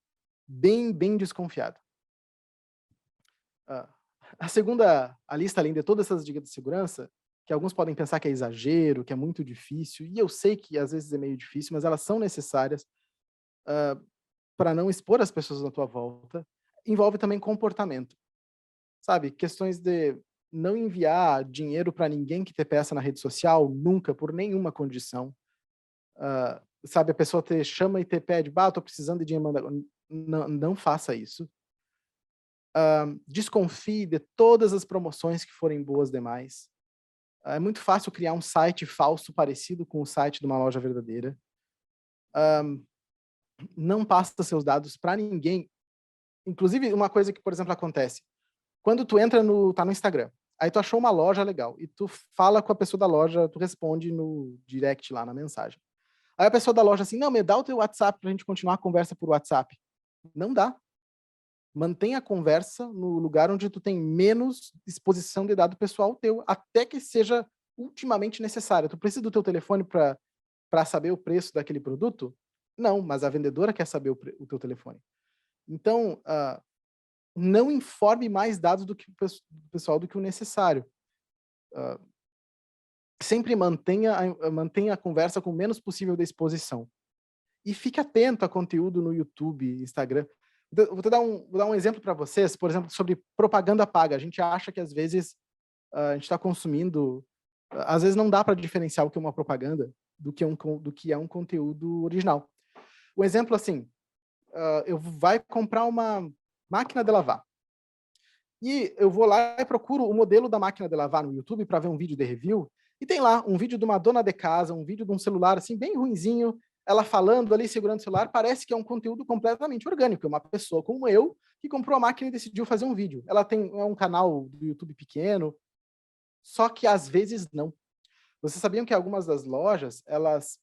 Bem desconfiado. A lista, além de todas essas dicas de segurança, que alguns podem pensar que é exagero, que é muito difícil, e eu sei que às vezes é meio difícil, mas elas são necessárias para não expor as pessoas na tua volta, envolve também comportamento. Sabe, questões de não enviar dinheiro para ninguém que te peça na rede social, nunca, por nenhuma condição. Sabe, a pessoa te chama e te pede, tô precisando de dinheiro, manda. Não faça isso. Desconfie de todas as promoções que forem boas demais. É muito fácil criar um site falso parecido com o site de uma loja verdadeira. Não passa seus dados para ninguém. Inclusive, uma coisa que, por exemplo, acontece. Quando tu tá no Instagram, aí tu achou uma loja legal, e tu fala com a pessoa da loja, tu responde no direct lá, na mensagem. Aí a pessoa da loja assim, não, me dá o teu WhatsApp pra gente continuar a conversa por WhatsApp. Não dá. Mantenha a conversa no lugar onde tu tem menos exposição de dado pessoal teu, até que seja ultimamente necessário. Tu precisa do teu telefone para saber o preço daquele produto? Não, mas a vendedora quer saber o teu telefone. Então, não informe mais dados do que do pessoal do que o necessário. Sempre mantenha a conversa com o menos possível de exposição. E fique atento a conteúdo no YouTube, Instagram. Vou dar um exemplo para vocês, por exemplo, sobre propaganda paga. A gente acha que às vezes a gente está consumindo, às vezes não dá para diferenciar o que é uma propaganda do que é um conteúdo original. Um exemplo assim, eu vai comprar uma máquina de lavar. E eu vou lá e procuro o modelo da máquina de lavar no YouTube para ver um vídeo de review, e tem lá um vídeo de uma dona de casa, um vídeo de um celular assim bem ruinzinho, ela falando ali, segurando o celular, parece que é um conteúdo completamente orgânico, é uma pessoa como eu que comprou a máquina e decidiu fazer um vídeo. Ela tem um canal do YouTube pequeno, só que às vezes não. Vocês sabiam que algumas das lojas, elas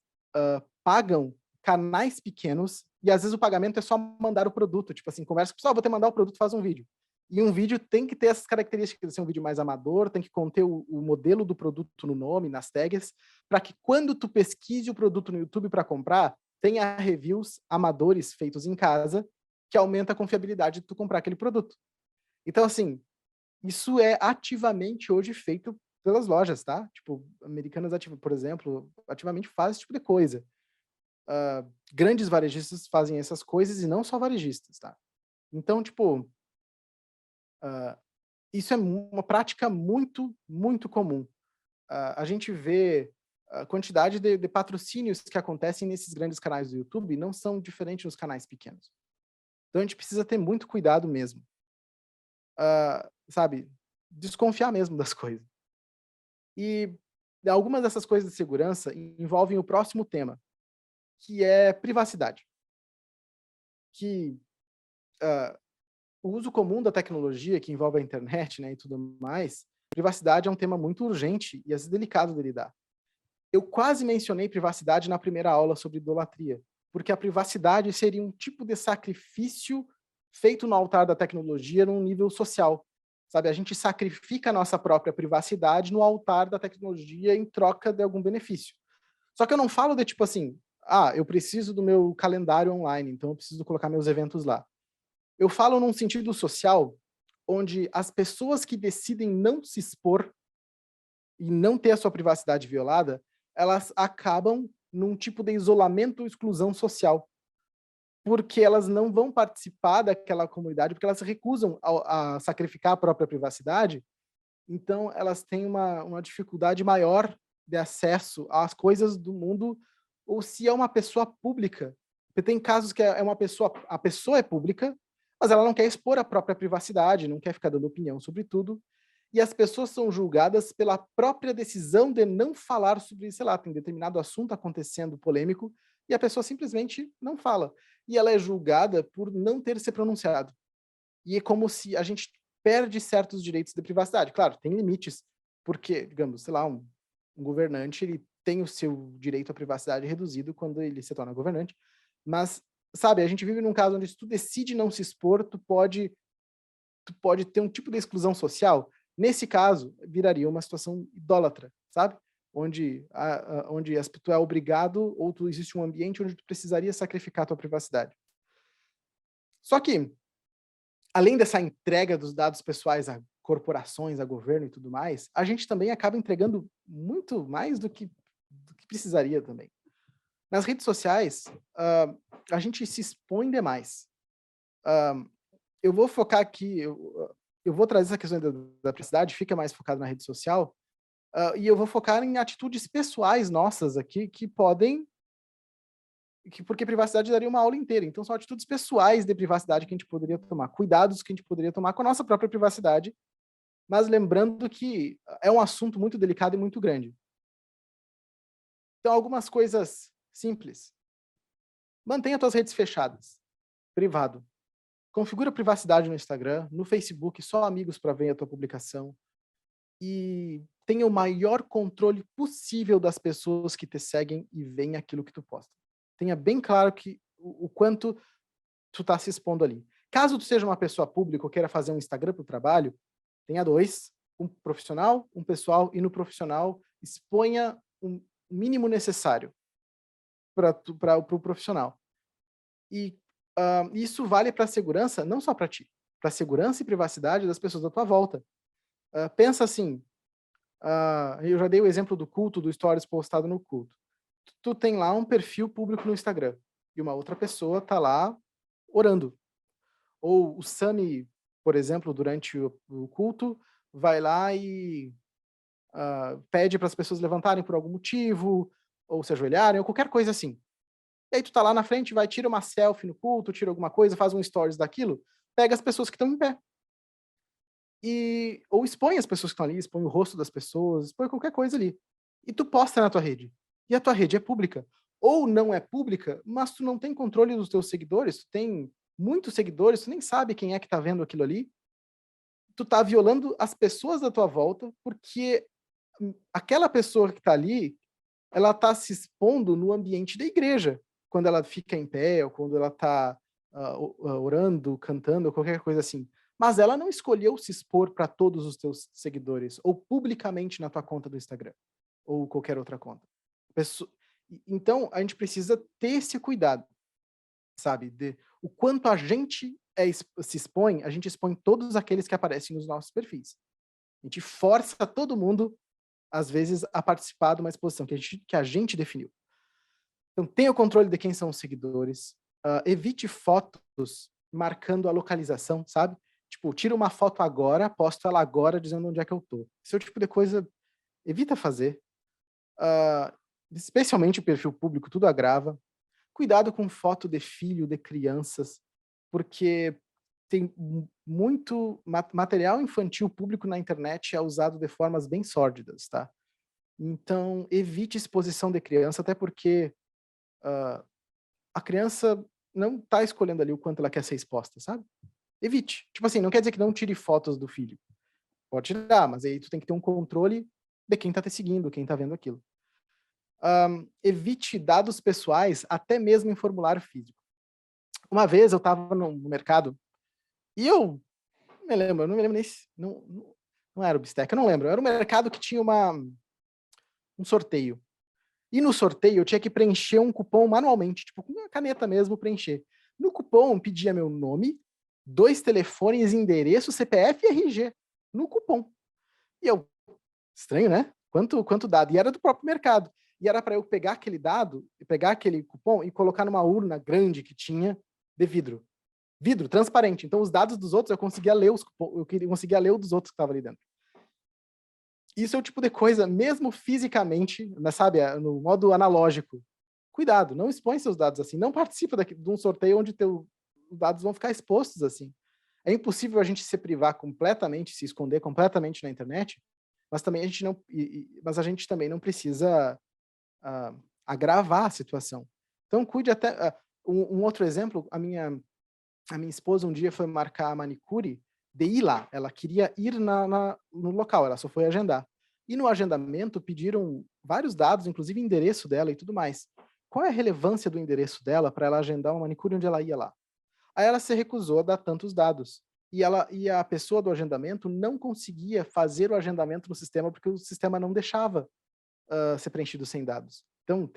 pagam canais pequenos e às vezes o pagamento é só mandar o produto, tipo assim, conversa com o pessoal, vou te mandar o produto, faz um vídeo. E um vídeo tem que ter essas características de ser um vídeo mais amador, tem que conter o modelo do produto no nome, nas tags, para que quando tu pesquise o produto no YouTube para comprar, tenha reviews amadores feitos em casa, que aumenta a confiabilidade de tu comprar aquele produto. Então, assim, isso é ativamente hoje feito pelas lojas, tá? Tipo, Americanas, por exemplo, ativamente faz esse tipo de coisa. Grandes varejistas fazem essas coisas e não só varejistas, tá? Então, tipo, isso é uma prática muito, muito comum. A gente vê a quantidade de patrocínios que acontecem nesses grandes canais do YouTube não são diferentes nos canais pequenos. Então a gente precisa ter muito cuidado mesmo. Sabe? Desconfiar mesmo das coisas. E algumas dessas coisas de segurança envolvem o próximo tema, que é privacidade. Que o uso comum da tecnologia, que envolve a internet, né, e tudo mais, privacidade é um tema muito urgente e às vezes delicado de lidar. Eu quase mencionei privacidade na primeira aula sobre idolatria, porque a privacidade seria um tipo de sacrifício feito no altar da tecnologia num nível social. Sabe, a gente sacrifica a nossa própria privacidade no altar da tecnologia em troca de algum benefício. Só que eu não falo de tipo assim, eu preciso do meu calendário online, então eu preciso colocar meus eventos lá. Eu falo num sentido social, onde as pessoas que decidem não se expor e não ter a sua privacidade violada, elas acabam num tipo de isolamento ou exclusão social, porque elas não vão participar daquela comunidade, porque elas se recusam a sacrificar a própria privacidade, então elas têm uma dificuldade maior de acesso às coisas do mundo, ou se é uma pessoa pública. Porque tem casos que é uma pessoa, a pessoa é pública, mas ela não quer expor a própria privacidade, não quer ficar dando opinião sobre tudo, e as pessoas são julgadas pela própria decisão de não falar sobre, sei lá, tem determinado assunto acontecendo polêmico, e a pessoa simplesmente não fala. E ela é julgada por não ter se pronunciado. E é como se a gente perde certos direitos de privacidade. Claro, tem limites, porque, digamos, sei lá, um governante, ele tem o seu direito à privacidade reduzido quando ele se torna governante, mas, sabe, a gente vive num caso onde se tu decide não se expor, tu pode ter um tipo de exclusão social. Nesse caso, viraria uma situação idólatra, sabe? Onde tu é obrigado, ou tu existe um ambiente onde tu precisaria sacrificar a tua privacidade. Só que, além dessa entrega dos dados pessoais a corporações, a governo e tudo mais, a gente também acaba entregando muito mais do que precisaria também. Nas redes sociais, a gente se expõe demais. Eu vou focar aqui, eu vou trazer essa questão da privacidade, fica mais focado na rede social, e eu vou focar em atitudes pessoais nossas aqui que podem, porque privacidade daria uma aula inteira, então são atitudes pessoais de privacidade que a gente poderia tomar, cuidados que a gente poderia tomar com a nossa própria privacidade, mas lembrando que é um assunto muito delicado e muito grande. Então, algumas coisas simples. Mantenha suas redes fechadas, privado. Configura a privacidade no Instagram, no Facebook, só amigos para ver a tua publicação. E tenha o maior controle possível das pessoas que te seguem e veem aquilo que tu posta. Tenha bem claro que o quanto tu tá se expondo ali. Caso tu seja uma pessoa pública ou queira fazer um Instagram para o trabalho, tenha dois, um profissional, um pessoal, e no profissional exponha o mínimo necessário para o profissional. E isso vale para a segurança, não só para ti, para a segurança e privacidade das pessoas da tua volta. Pensa assim, eu já dei o exemplo do culto, do stories postado no culto. Tu tem lá um perfil público no Instagram, e uma outra pessoa tá lá orando. Ou o Sami, por exemplo, durante o culto, vai lá e pede para as pessoas levantarem por algum motivo, ou se ajoelharem, ou qualquer coisa assim. E aí tu tá lá na frente, vai, tira uma selfie no culto, tira alguma coisa, faz um stories daquilo, pega as pessoas que estão em pé. Ou expõe as pessoas que estão ali, expõe o rosto das pessoas, expõe qualquer coisa ali. E tu posta na tua rede. E a tua rede é pública. Ou não é pública, mas tu não tem controle dos teus seguidores, tu tem muitos seguidores, tu nem sabe quem é que tá vendo aquilo ali. Tu tá violando as pessoas da tua volta, porque aquela pessoa que tá ali, ela tá se expondo no ambiente da igreja, quando ela fica em pé, ou quando ela tá orando, cantando, ou qualquer coisa assim. Mas ela não escolheu se expor para todos os teus seguidores, ou publicamente na tua conta do Instagram, ou qualquer outra conta. Então, a gente precisa ter esse cuidado, sabe? O quanto a gente se expõe, a gente expõe todos aqueles que aparecem nos nossos perfis. A gente força todo mundo, às vezes, a participar de uma exposição que a gente definiu. Então, tenha o controle de quem são os seguidores, evite fotos marcando a localização, sabe? Tipo, tira uma foto agora, posto ela agora dizendo onde é que eu tô. Esse é o tipo de coisa, evita fazer. Especialmente o perfil público, tudo agrava. Cuidado com foto de filho, de crianças, porque tem muito material infantil público na internet é usado de formas bem sórdidas, tá? Então, evite exposição de criança, até porque a criança não tá escolhendo ali o quanto ela quer ser exposta, sabe? Evite. Tipo assim, não quer dizer que não tire fotos do filho. Pode tirar, mas aí tu tem que ter um controle de quem tá te seguindo, quem tá vendo aquilo. Evite dados pessoais, até mesmo em formulário físico. Uma vez eu estava no mercado e eu não me lembro nem se, não era o Bistec, eu não lembro. Era um mercado que tinha um sorteio. E no sorteio eu tinha que preencher um cupom manualmente, tipo com uma caneta mesmo, preencher. No cupom pedia meu nome, 2 telefones, endereço, CPF e RG. No cupom. E eu, estranho, né? Quanto dado? E era do próprio mercado. E era para eu pegar aquele dado, pegar aquele cupom e colocar numa urna grande que tinha de vidro. Vidro, transparente. Então, os dados dos outros, eu conseguia ler eu conseguia ler o dos outros que estavam ali dentro. Isso é o tipo de coisa, mesmo fisicamente, né, sabe, no modo analógico. Cuidado, não expõe seus dados assim. Não participa de um sorteio onde teus dados vão ficar expostos assim. É impossível a gente se privar completamente, se esconder completamente na internet, mas também a gente não, mas a gente também não precisa agravar a situação. Então, cuide até. Um outro exemplo, a minha esposa um dia foi marcar a manicure de ir lá. Ela queria ir no local, ela só foi agendar. E no agendamento pediram vários dados, inclusive endereço dela e tudo mais. Qual é a relevância do endereço dela para ela agendar uma manicure onde ela ia lá? Aí ela se recusou a dar tantos dados. E a pessoa do agendamento não conseguia fazer o agendamento no sistema porque o sistema não deixava ser preenchido sem dados. Então,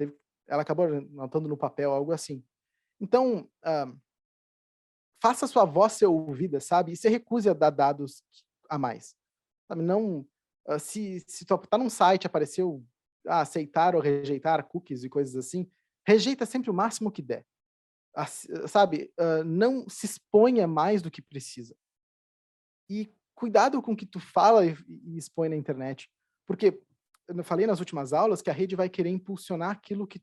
ela acabou anotando no papel algo assim. Então, faça sua voz ser ouvida, sabe? E se recuse a dar dados a mais. Sabe? Não, se tu tá num site, apareceu aceitar ou rejeitar cookies e coisas assim, rejeita sempre o máximo que der. Sabe? Não se exponha mais do que precisa. E cuidado com o que tu fala e expõe na internet. Porque eu falei nas últimas aulas que a rede vai querer impulsionar aquilo que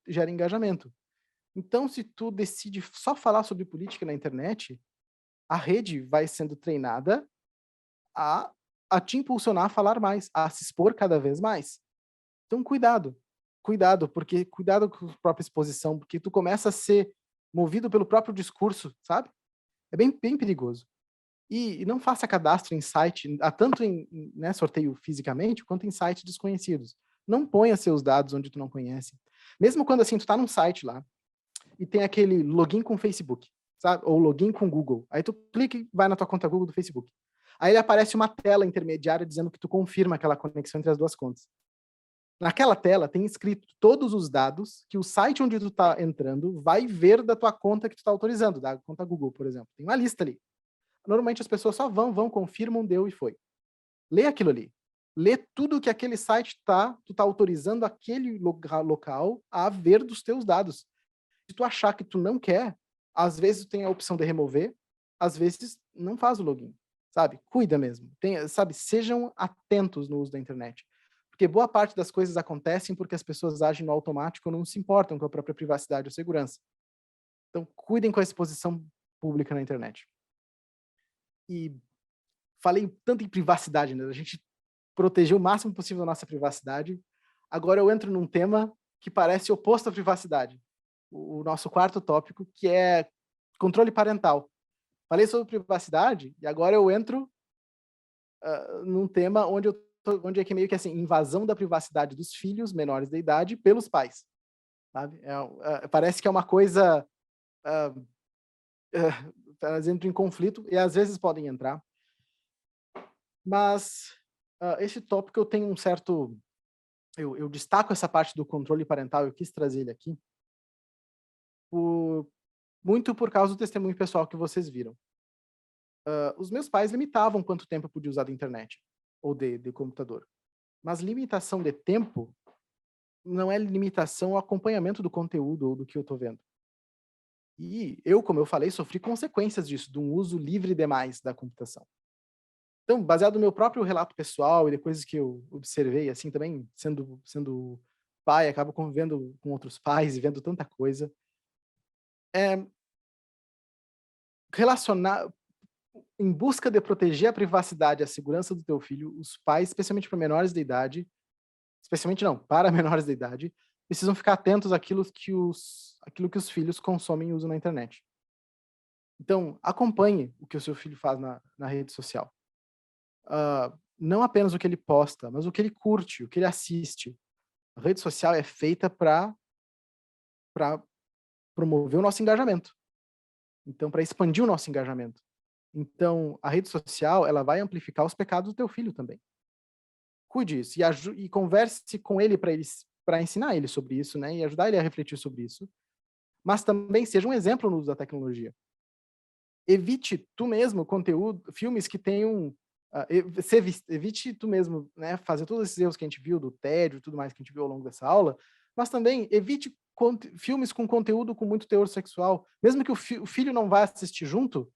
gera engajamento. Então, se tu decide só falar sobre política na internet, a rede vai sendo treinada a, a te impulsionar a falar mais, a se expor cada vez mais. Então, cuidado. Cuidado com a própria exposição, porque tu começa a ser movido pelo próprio discurso, sabe? É bem, bem perigoso. E não faça cadastro em site, tanto em sorteio fisicamente, quanto em sites desconhecidos. Não ponha seus dados onde tu não conhece. Mesmo quando assim, tu tá num site lá, e tem aquele login com Facebook, sabe? Ou login com Google. Aí tu clica e vai na tua conta Google do Facebook. Aí aparece uma tela intermediária dizendo que tu confirma aquela conexão entre as duas contas. Naquela tela tem escrito todos os dados que o site onde tu tá entrando vai ver da tua conta que tu tá autorizando, da conta Google, por exemplo. Tem uma lista ali. Normalmente as pessoas só vão, confirmam, deu e foi. Lê aquilo ali. Lê tudo que aquele site tu tá autorizando aquele local a ver dos teus dados. Se tu achar que tu não quer, às vezes tu tem a opção de remover, às vezes não faz o login, sabe? Cuida mesmo. Sabe, sejam atentos no uso da internet. Porque boa parte das coisas acontecem porque as pessoas agem no automático ou não se importam com a própria privacidade ou segurança. Então, cuidem com a exposição pública na internet. E falei tanto em privacidade, né? A gente proteger o máximo possível a nossa privacidade. Agora eu entro num tema que parece oposto à privacidade. O nosso quarto tópico, que é controle parental. Falei sobre privacidade e agora eu entro num tema onde é que meio que assim, invasão da privacidade dos filhos menores de idade pelos pais. Sabe? Parece que é uma coisa elas entram em conflito e às vezes podem entrar. Mas esse tópico eu tenho um certo... Eu destaco essa parte do controle parental, eu quis trazer ele aqui, muito por causa do testemunho pessoal que vocês viram. Os meus pais limitavam quanto tempo eu podia usar da internet ou de computador. Mas limitação de tempo não é limitação ao acompanhamento do conteúdo ou do que eu estou vendo. E eu, como eu falei, sofri consequências disso, de um uso livre demais da computação. Então, baseado no meu próprio relato pessoal e de coisas que eu observei, assim, também sendo pai, acabo convivendo com outros pais e vendo tanta coisa. Relacionar, em busca de proteger a privacidade e a segurança do teu filho, os pais, especialmente para menores de idade, especialmente não, para menores de idade, precisam ficar atentos àquilo que os filhos consomem e usam na internet. Então, acompanhe o que o seu filho faz na rede social. Não apenas o que ele posta, mas o que ele curte, o que ele assiste. A rede social é feita para promover o nosso engajamento. Então, para expandir o nosso engajamento. Então, a rede social, ela vai amplificar os pecados do teu filho também. Cuide disso e converse com ele para ensinar ele sobre isso, né? E ajudar ele a refletir sobre isso. Mas também seja um exemplo no uso da tecnologia. Evite tu mesmo filmes que tenham evite tu mesmo, né, fazer todos esses erros que a gente viu do tédio e tudo mais que a gente viu ao longo dessa aula, mas também evite filmes com conteúdo com muito teor sexual, mesmo que o filho não vá assistir junto,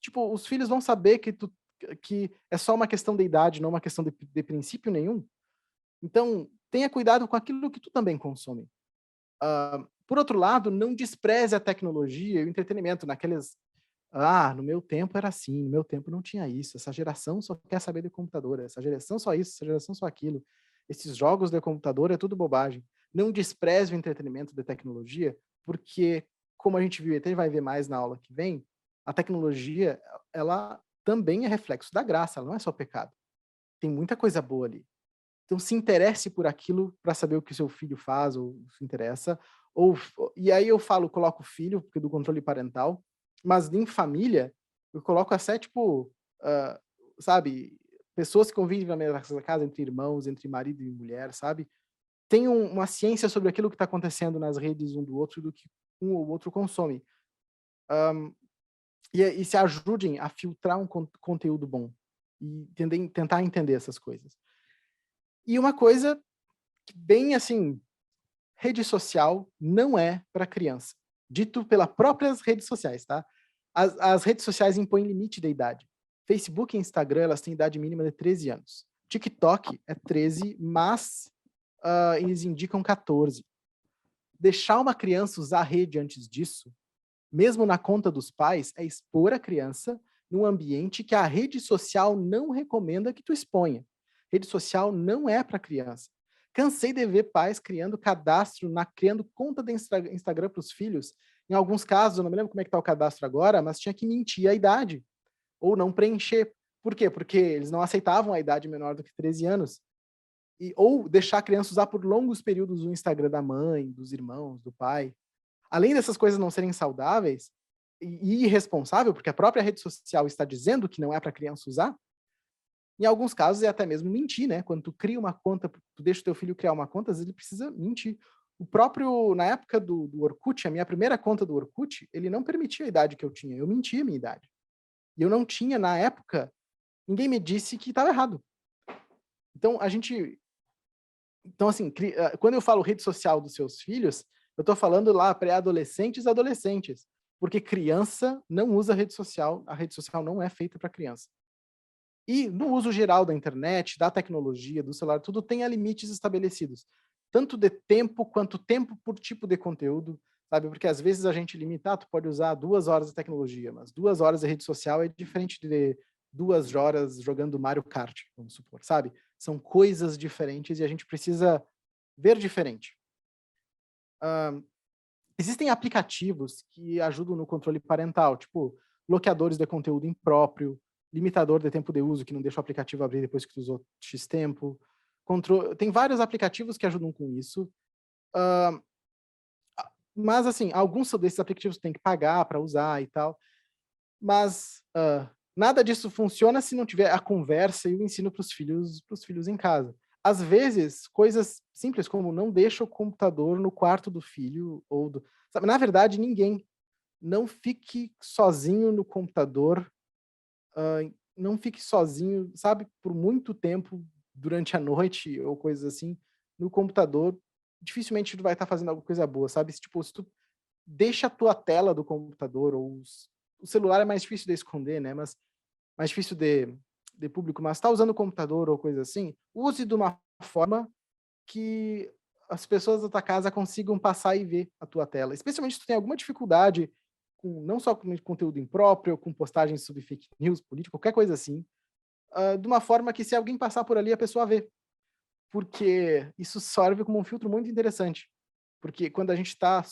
tipo, os filhos vão saber que é só uma questão de idade, não uma questão de princípio nenhum. Então, tenha cuidado com aquilo que tu também consome. Por outro lado, não despreze a tecnologia e o entretenimento no meu tempo era assim, no meu tempo não tinha isso, essa geração só quer saber de computador, essa geração só isso, essa geração só aquilo, esses jogos de computador é tudo bobagem. Não despreze o entretenimento de tecnologia, porque, como a gente viu e até vai ver mais na aula que vem, a tecnologia, ela também é reflexo da graça, ela não é só pecado. Tem muita coisa boa ali. Então, se interesse por aquilo para saber o que seu filho faz ou se interessa. E aí eu coloco filho, porque do controle parental, mas em família, eu coloco até, tipo, sabe, pessoas que convivem na mesma casa, entre irmãos, entre marido e mulher, sabe? Tem uma ciência sobre aquilo que está acontecendo nas redes um do outro, do que um ou outro consome. E se ajudem a filtrar um conteúdo bom e tentar entender essas coisas. E uma coisa bem assim, rede social não é para criança. Dito pelas próprias redes sociais, tá? As redes sociais impõem limite de idade. Facebook e Instagram, elas têm idade mínima de 13 anos. TikTok é 13, mas eles indicam 14. Deixar uma criança usar a rede antes disso, mesmo na conta dos pais, é expor a criança num ambiente que a rede social não recomenda que tu exponha. Rede social não é para criança. Cansei de ver pais criando cadastro, criando conta de Instagram para os filhos. Em alguns casos, eu não me lembro como é que está o cadastro agora, mas tinha que mentir a idade ou não preencher. Por quê? Porque eles não aceitavam a idade menor do que 13 anos. Ou deixar a criança usar por longos períodos o Instagram da mãe, dos irmãos, do pai. além dessas coisas não serem saudáveis e irresponsável, porque a própria rede social está dizendo que não é para criança usar, em alguns casos é até mesmo mentir, né? Quando tu cria uma conta, tu deixa o teu filho criar uma conta, às vezes ele precisa mentir. O próprio, na época do Orkut, a minha primeira conta do Orkut, ele não permitia a idade que eu tinha, eu mentia a minha idade. E eu não tinha, na época, ninguém me disse que estava errado. Então, assim, quando eu falo rede social dos seus filhos, eu estou falando lá pré-adolescentes e adolescentes, porque criança não usa rede social, a rede social não é feita para criança. E no uso geral da internet, da tecnologia, do celular, tudo tem limites estabelecidos, tanto de tempo quanto tempo por tipo de conteúdo, sabe? Porque às vezes a gente limita, tu pode usar 2 horas de tecnologia, mas 2 horas de rede social é diferente de 2 horas jogando Mario Kart, vamos supor, sabe? São coisas diferentes e a gente precisa ver diferente. Existem aplicativos que ajudam no controle parental, tipo bloqueadores de conteúdo impróprio, limitador de tempo de uso, que não deixa o aplicativo abrir depois que tu usou X tempo. Tem vários aplicativos que ajudam com isso. Mas, assim, alguns desses aplicativos tem que pagar para usar e tal. Mas nada disso funciona se não tiver a conversa e o ensino para os filhos em casa. Às vezes, coisas simples como não deixa o computador no quarto do filho ou do... Sabe? Na verdade, ninguém. Não fique sozinho no computador, não fique sozinho, sabe, por muito tempo durante a noite ou coisas assim, no computador. Dificilmente tu vai estar fazendo alguma coisa boa, sabe? Tipo, se tu deixa a tua tela do computador o celular é mais difícil de esconder, né? Mas mais difícil de público, mas tá usando o computador ou coisa assim, use de uma forma que as pessoas da tua casa consigam passar e ver a tua tela. Especialmente se tu tem alguma dificuldade com não só com conteúdo impróprio, com postagens sobre fake news, política, qualquer coisa assim, de uma forma que se alguém passar por ali, a pessoa vê. Porque isso serve como um filtro muito interessante. Porque quando a gente está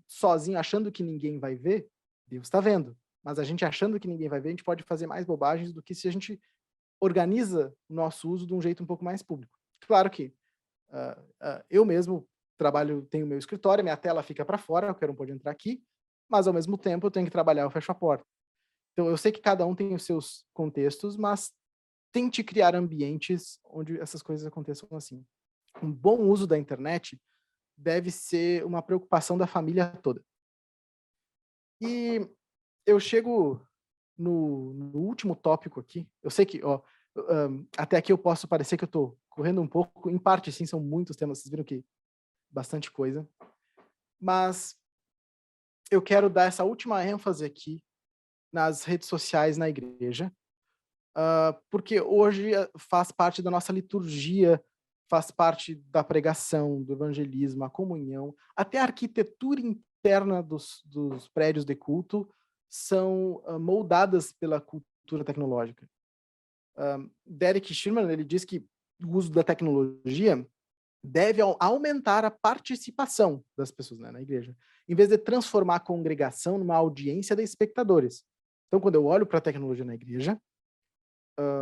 sozinho, achando que ninguém vai ver, Deus está vendo. Mas a gente achando que ninguém vai ver, a gente pode fazer mais bobagens do que se a gente organiza o nosso uso de um jeito um pouco mais público. Claro que eu mesmo tenho meu escritório, minha tela fica para fora, qualquer um pode entrar aqui, mas ao mesmo tempo eu tenho que trabalhar, eu fecho a porta. Então eu sei que cada um tem os seus contextos, mas tente criar ambientes onde essas coisas aconteçam assim. Um bom uso da internet deve ser uma preocupação da família toda. E eu chego no último tópico aqui. Eu sei que, até aqui eu posso parecer que eu estou correndo um pouco, em parte sim, são muitos temas, vocês viram que bastante coisa. Mas eu quero dar essa última ênfase aqui nas redes sociais na igreja, porque hoje faz parte da nossa liturgia, faz parte da pregação, do evangelismo, a comunhão, até a arquitetura interna dos prédios de culto são moldadas pela cultura tecnológica. Derek Sherman, ele diz que o uso da tecnologia deve aumentar a participação das pessoas, né, na igreja, em vez de transformar a congregação numa audiência de espectadores. Então, quando eu olho para a tecnologia na igreja,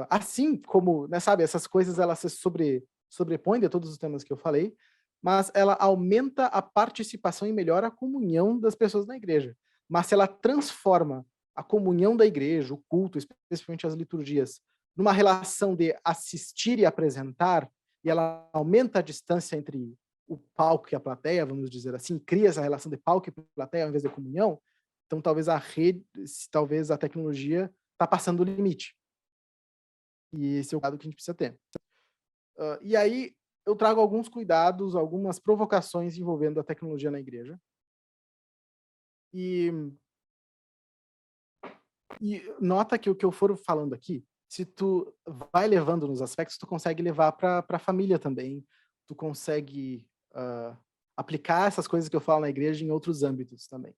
assim como, né, sabe, essas coisas elas se sobrepõem de todos os temas que eu falei, mas ela aumenta a participação e melhora a comunhão das pessoas na igreja. Mas se ela transforma a comunhão da igreja, o culto, especialmente as liturgias, numa relação de assistir e apresentar, e ela aumenta a distância entre o palco e a plateia, vamos dizer assim, cria essa relação de palco e plateia ao invés de comunhão, então talvez a tecnologia está passando o limite. E esse é o cuidado que a gente precisa ter. E aí eu trago alguns cuidados, algumas provocações envolvendo a tecnologia na igreja. E nota que o que eu for falando aqui, se tu vai levando nos aspectos, tu consegue levar para a família também, tu consegue aplicar essas coisas que eu falo na igreja em outros âmbitos também.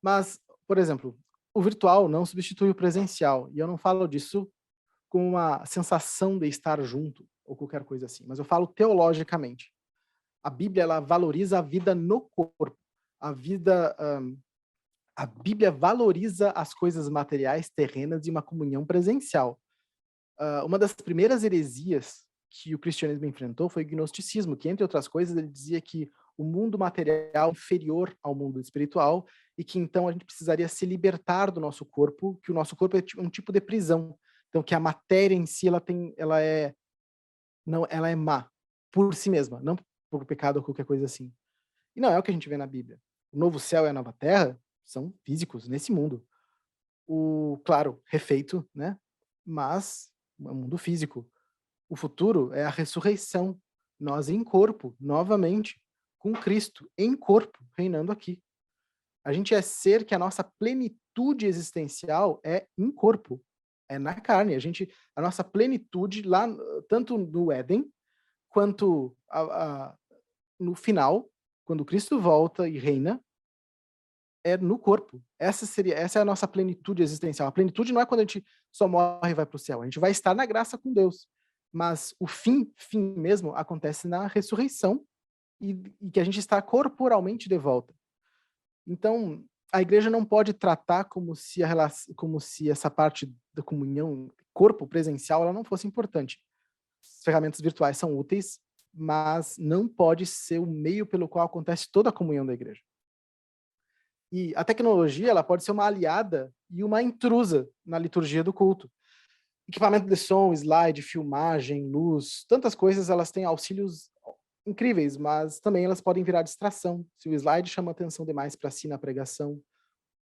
Mas, por exemplo, o virtual não substitui o presencial, e eu não falo disso com uma sensação de estar junto, ou qualquer coisa assim, mas eu falo teologicamente. A Bíblia, ela valoriza a vida no corpo. A Bíblia valoriza as coisas materiais, terrenas e uma comunhão presencial. Uma das primeiras heresias que o cristianismo enfrentou foi o gnosticismo, que, entre outras coisas, ele dizia que o mundo material inferior ao mundo espiritual, e que então a gente precisaria se libertar do nosso corpo, que o nosso corpo é um tipo de prisão. Então, que a matéria em si, ela é má por si mesma, não por pecado ou qualquer coisa assim. E não é o que a gente vê na Bíblia. O novo céu e a nova terra são físicos nesse mundo. Claro, refeito, né? Mas é um mundo físico. O futuro é a ressurreição. Nós em corpo, novamente, com Cristo, em corpo, reinando aqui. A gente é ser que a nossa plenitude existencial é em corpo, é na carne. A nossa plenitude lá, tanto no Éden, quanto no final, quando Cristo volta e reina, é no corpo. Essa é a nossa plenitude existencial. A plenitude não é quando a gente só morre e vai para o céu. A gente vai estar na graça com Deus. Mas o fim mesmo, acontece na ressurreição e que a gente está corporalmente de volta. Então, a igreja não pode tratar como se essa parte da comunhão, corpo presencial, ela não fosse importante. As ferramentas virtuais são úteis, mas não pode ser o meio pelo qual acontece toda a comunhão da igreja. E a tecnologia, ela pode ser uma aliada e uma intrusa na liturgia do culto. Equipamento de som, slide, filmagem, luz, tantas coisas, elas têm auxílios incríveis, mas também elas podem virar distração. Se o slide chama atenção demais para si na pregação,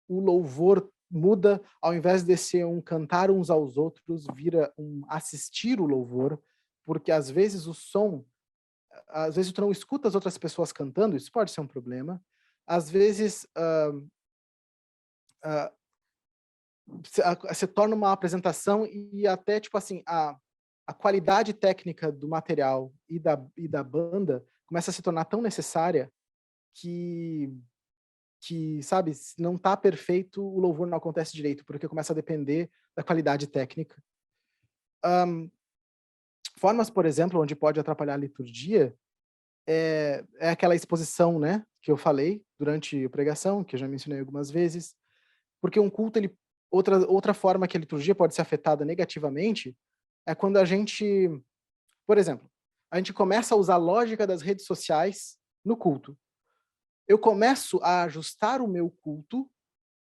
o louvor muda, ao invés de ser um cantar uns aos outros, vira um assistir o louvor, porque às vezes às vezes tu não escuta as outras pessoas cantando, isso pode ser um problema. Às vezes se torna uma apresentação e até, tipo assim, a qualidade técnica do material e da banda começa a se tornar tão necessária que sabe, se não tá perfeito, o louvor não acontece direito, porque começa a depender da qualidade técnica. Formas, por exemplo, onde pode atrapalhar a liturgia é aquela exposição, né, que eu falei durante a pregação, que eu já mencionei algumas vezes, porque um culto, outra forma que a liturgia pode ser afetada negativamente é quando por exemplo, a gente começa a usar a lógica das redes sociais no culto. Eu começo a ajustar o meu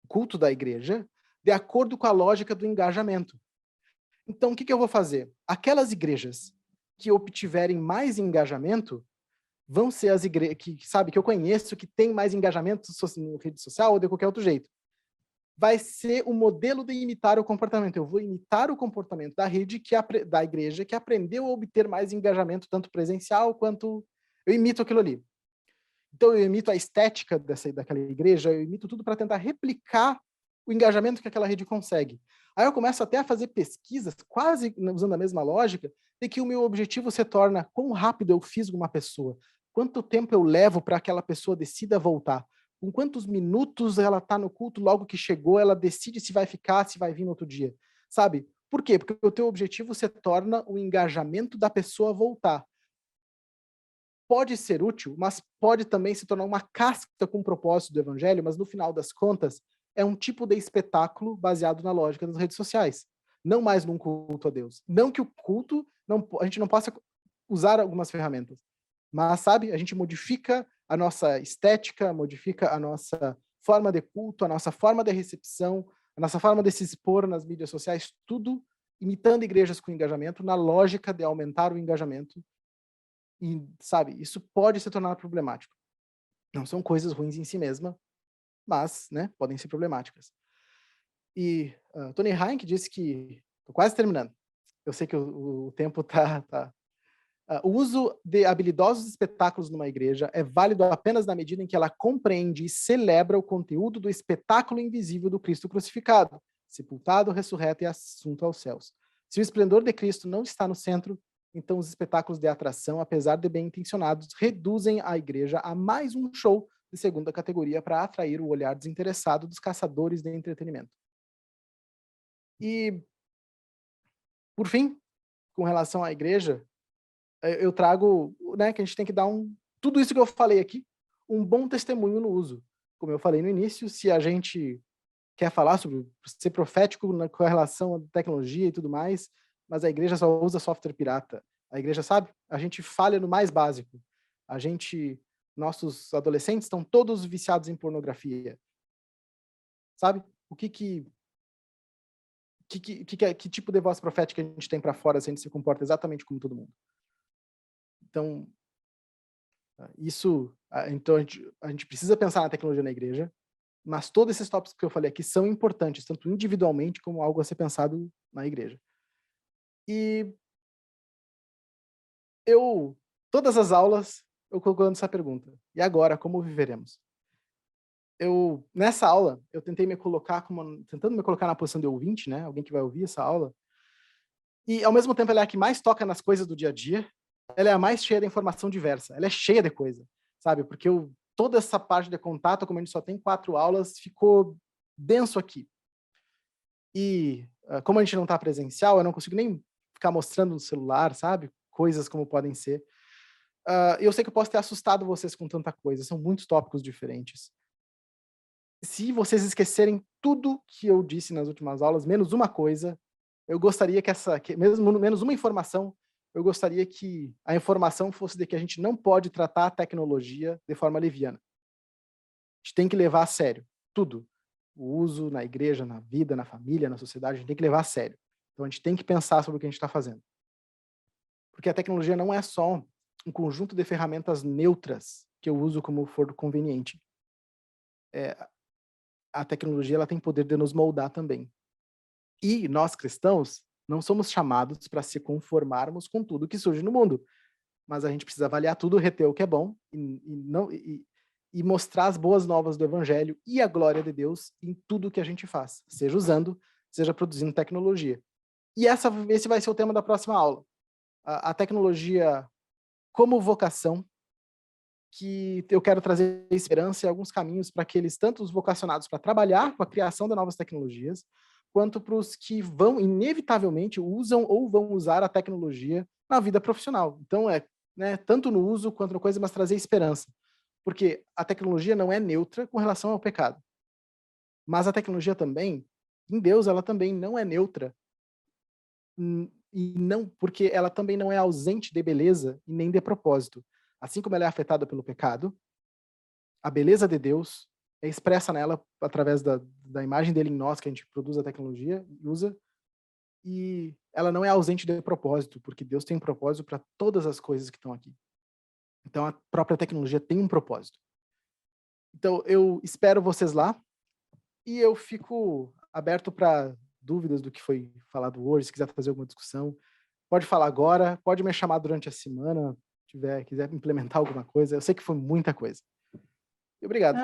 culto da igreja, de acordo com a lógica do engajamento. Então, o que eu vou fazer? Aquelas igrejas que obtiverem mais engajamento vão ser as igrejas que eu conheço, que tem mais engajamento em rede social ou de qualquer outro jeito. Vai ser o modelo de imitar o comportamento. Eu vou imitar o comportamento da rede, da igreja, que aprendeu a obter mais engajamento, tanto presencial quanto... Eu imito aquilo ali. Então, eu imito a estética daquela igreja, eu imito tudo para tentar replicar o engajamento que aquela rede consegue. Aí eu começo até a fazer pesquisas, quase usando a mesma lógica, de que o meu objetivo se torna quão rápido eu fiz uma pessoa, quanto tempo eu levo para aquela pessoa decida voltar, com quantos minutos ela está no culto, logo que chegou, ela decide se vai ficar, se vai vir no outro dia. Sabe? Por quê? Porque o teu objetivo se torna o engajamento da pessoa voltar. Pode ser útil, mas pode também se tornar uma casca com o propósito do evangelho, mas no final das contas, é um tipo de espetáculo baseado na lógica das redes sociais. Não mais num culto a Deus. Não que o culto, a gente não possa usar algumas ferramentas, mas, sabe, a gente modifica a nossa estética, modifica a nossa forma de culto, a nossa forma de recepção, a nossa forma de se expor nas mídias sociais, tudo imitando igrejas com engajamento, na lógica de aumentar o engajamento. E, sabe, isso pode se tornar problemático. Não são coisas ruins em si mesma, mas, né, podem ser problemáticas. E Tony Heinck disse que... Estou quase terminando. Eu sei que o tempo tá... o uso de habilidosos espetáculos numa igreja é válido apenas na medida em que ela compreende e celebra o conteúdo do espetáculo invisível do Cristo crucificado, sepultado, ressurreto e assunto aos céus. Se o esplendor de Cristo não está no centro, então os espetáculos de atração, apesar de bem intencionados, reduzem a igreja a mais um show de segunda categoria para atrair o olhar desinteressado dos caçadores de entretenimento. E, por fim, com relação à igreja, eu trago, né, que a gente tem que dar tudo isso que eu falei aqui, um bom testemunho no uso. Como eu falei no início, se a gente quer falar sobre ser profético com relação à tecnologia e tudo mais, mas a igreja só usa software pirata. A igreja, sabe? A gente falha no mais básico. nossos adolescentes estão todos viciados em pornografia, sabe? Que tipo de voz profética a gente tem para fora se a gente se comporta exatamente como todo mundo? Então, então a gente precisa pensar na tecnologia na igreja, mas todos esses tópicos que eu falei aqui são importantes, tanto individualmente como algo a ser pensado na igreja. E todas as aulas, eu colocando essa pergunta. E agora, como viveremos? Nessa aula, eu tentando me colocar na posição de ouvinte, né? Alguém que vai ouvir essa aula. E, ao mesmo tempo, ela é a que mais toca nas coisas do dia a dia. Ela é a mais cheia de informação diversa. Ela é cheia de coisa, sabe? Porque toda essa parte de contato, como a gente só tem 4 aulas, ficou denso aqui. E, como a gente não está presencial, eu não consigo nem ficar mostrando no celular, sabe? Coisas como podem ser. Eu sei que eu posso ter assustado vocês com tanta coisa. São muitos tópicos diferentes. Se vocês esquecerem tudo que eu disse nas últimas aulas, menos uma coisa, eu gostaria mesmo menos uma informação, eu gostaria que a informação fosse de que a gente não pode tratar a tecnologia de forma leviana. A gente tem que levar a sério tudo. O uso na igreja, na vida, na família, na sociedade, a gente tem que levar a sério. Então a gente tem que pensar sobre o que a gente está fazendo. Porque a tecnologia não é só um conjunto de ferramentas neutras que eu uso como for conveniente. A tecnologia ela tem poder de nos moldar também. E nós cristãos não somos chamados para se conformarmos com tudo que surge no mundo, mas a gente precisa avaliar tudo, reter o que é bom e mostrar as boas novas do evangelho e a glória de Deus em tudo que a gente faz, seja usando, seja produzindo tecnologia. E esse vai ser o tema da próxima aula. A tecnologia como vocação, que eu quero trazer esperança e alguns caminhos para aqueles, tanto os vocacionados para trabalhar com a criação de novas tecnologias, quanto para os que inevitavelmente usam ou vão usar a tecnologia na vida profissional. Então, tanto no uso quanto na coisa, mas trazer esperança. Porque a tecnologia não é neutra com relação ao pecado. Mas a tecnologia também, em Deus, ela também não é neutra. E não, porque ela também não é ausente de beleza e nem de propósito. Assim como ela é afetada pelo pecado, a beleza de Deus é expressa nela através da imagem dele em nós, que a gente produz a tecnologia e usa, e ela não é ausente de propósito, porque Deus tem um propósito para todas as coisas que estão aqui. Então a própria tecnologia tem um propósito. Então eu espero vocês lá, e eu fico aberto para dúvidas do que foi falado hoje, se quiser fazer alguma discussão. Pode falar agora, pode me chamar durante a semana, quiser implementar alguma coisa. Eu sei que foi muita coisa. E obrigado.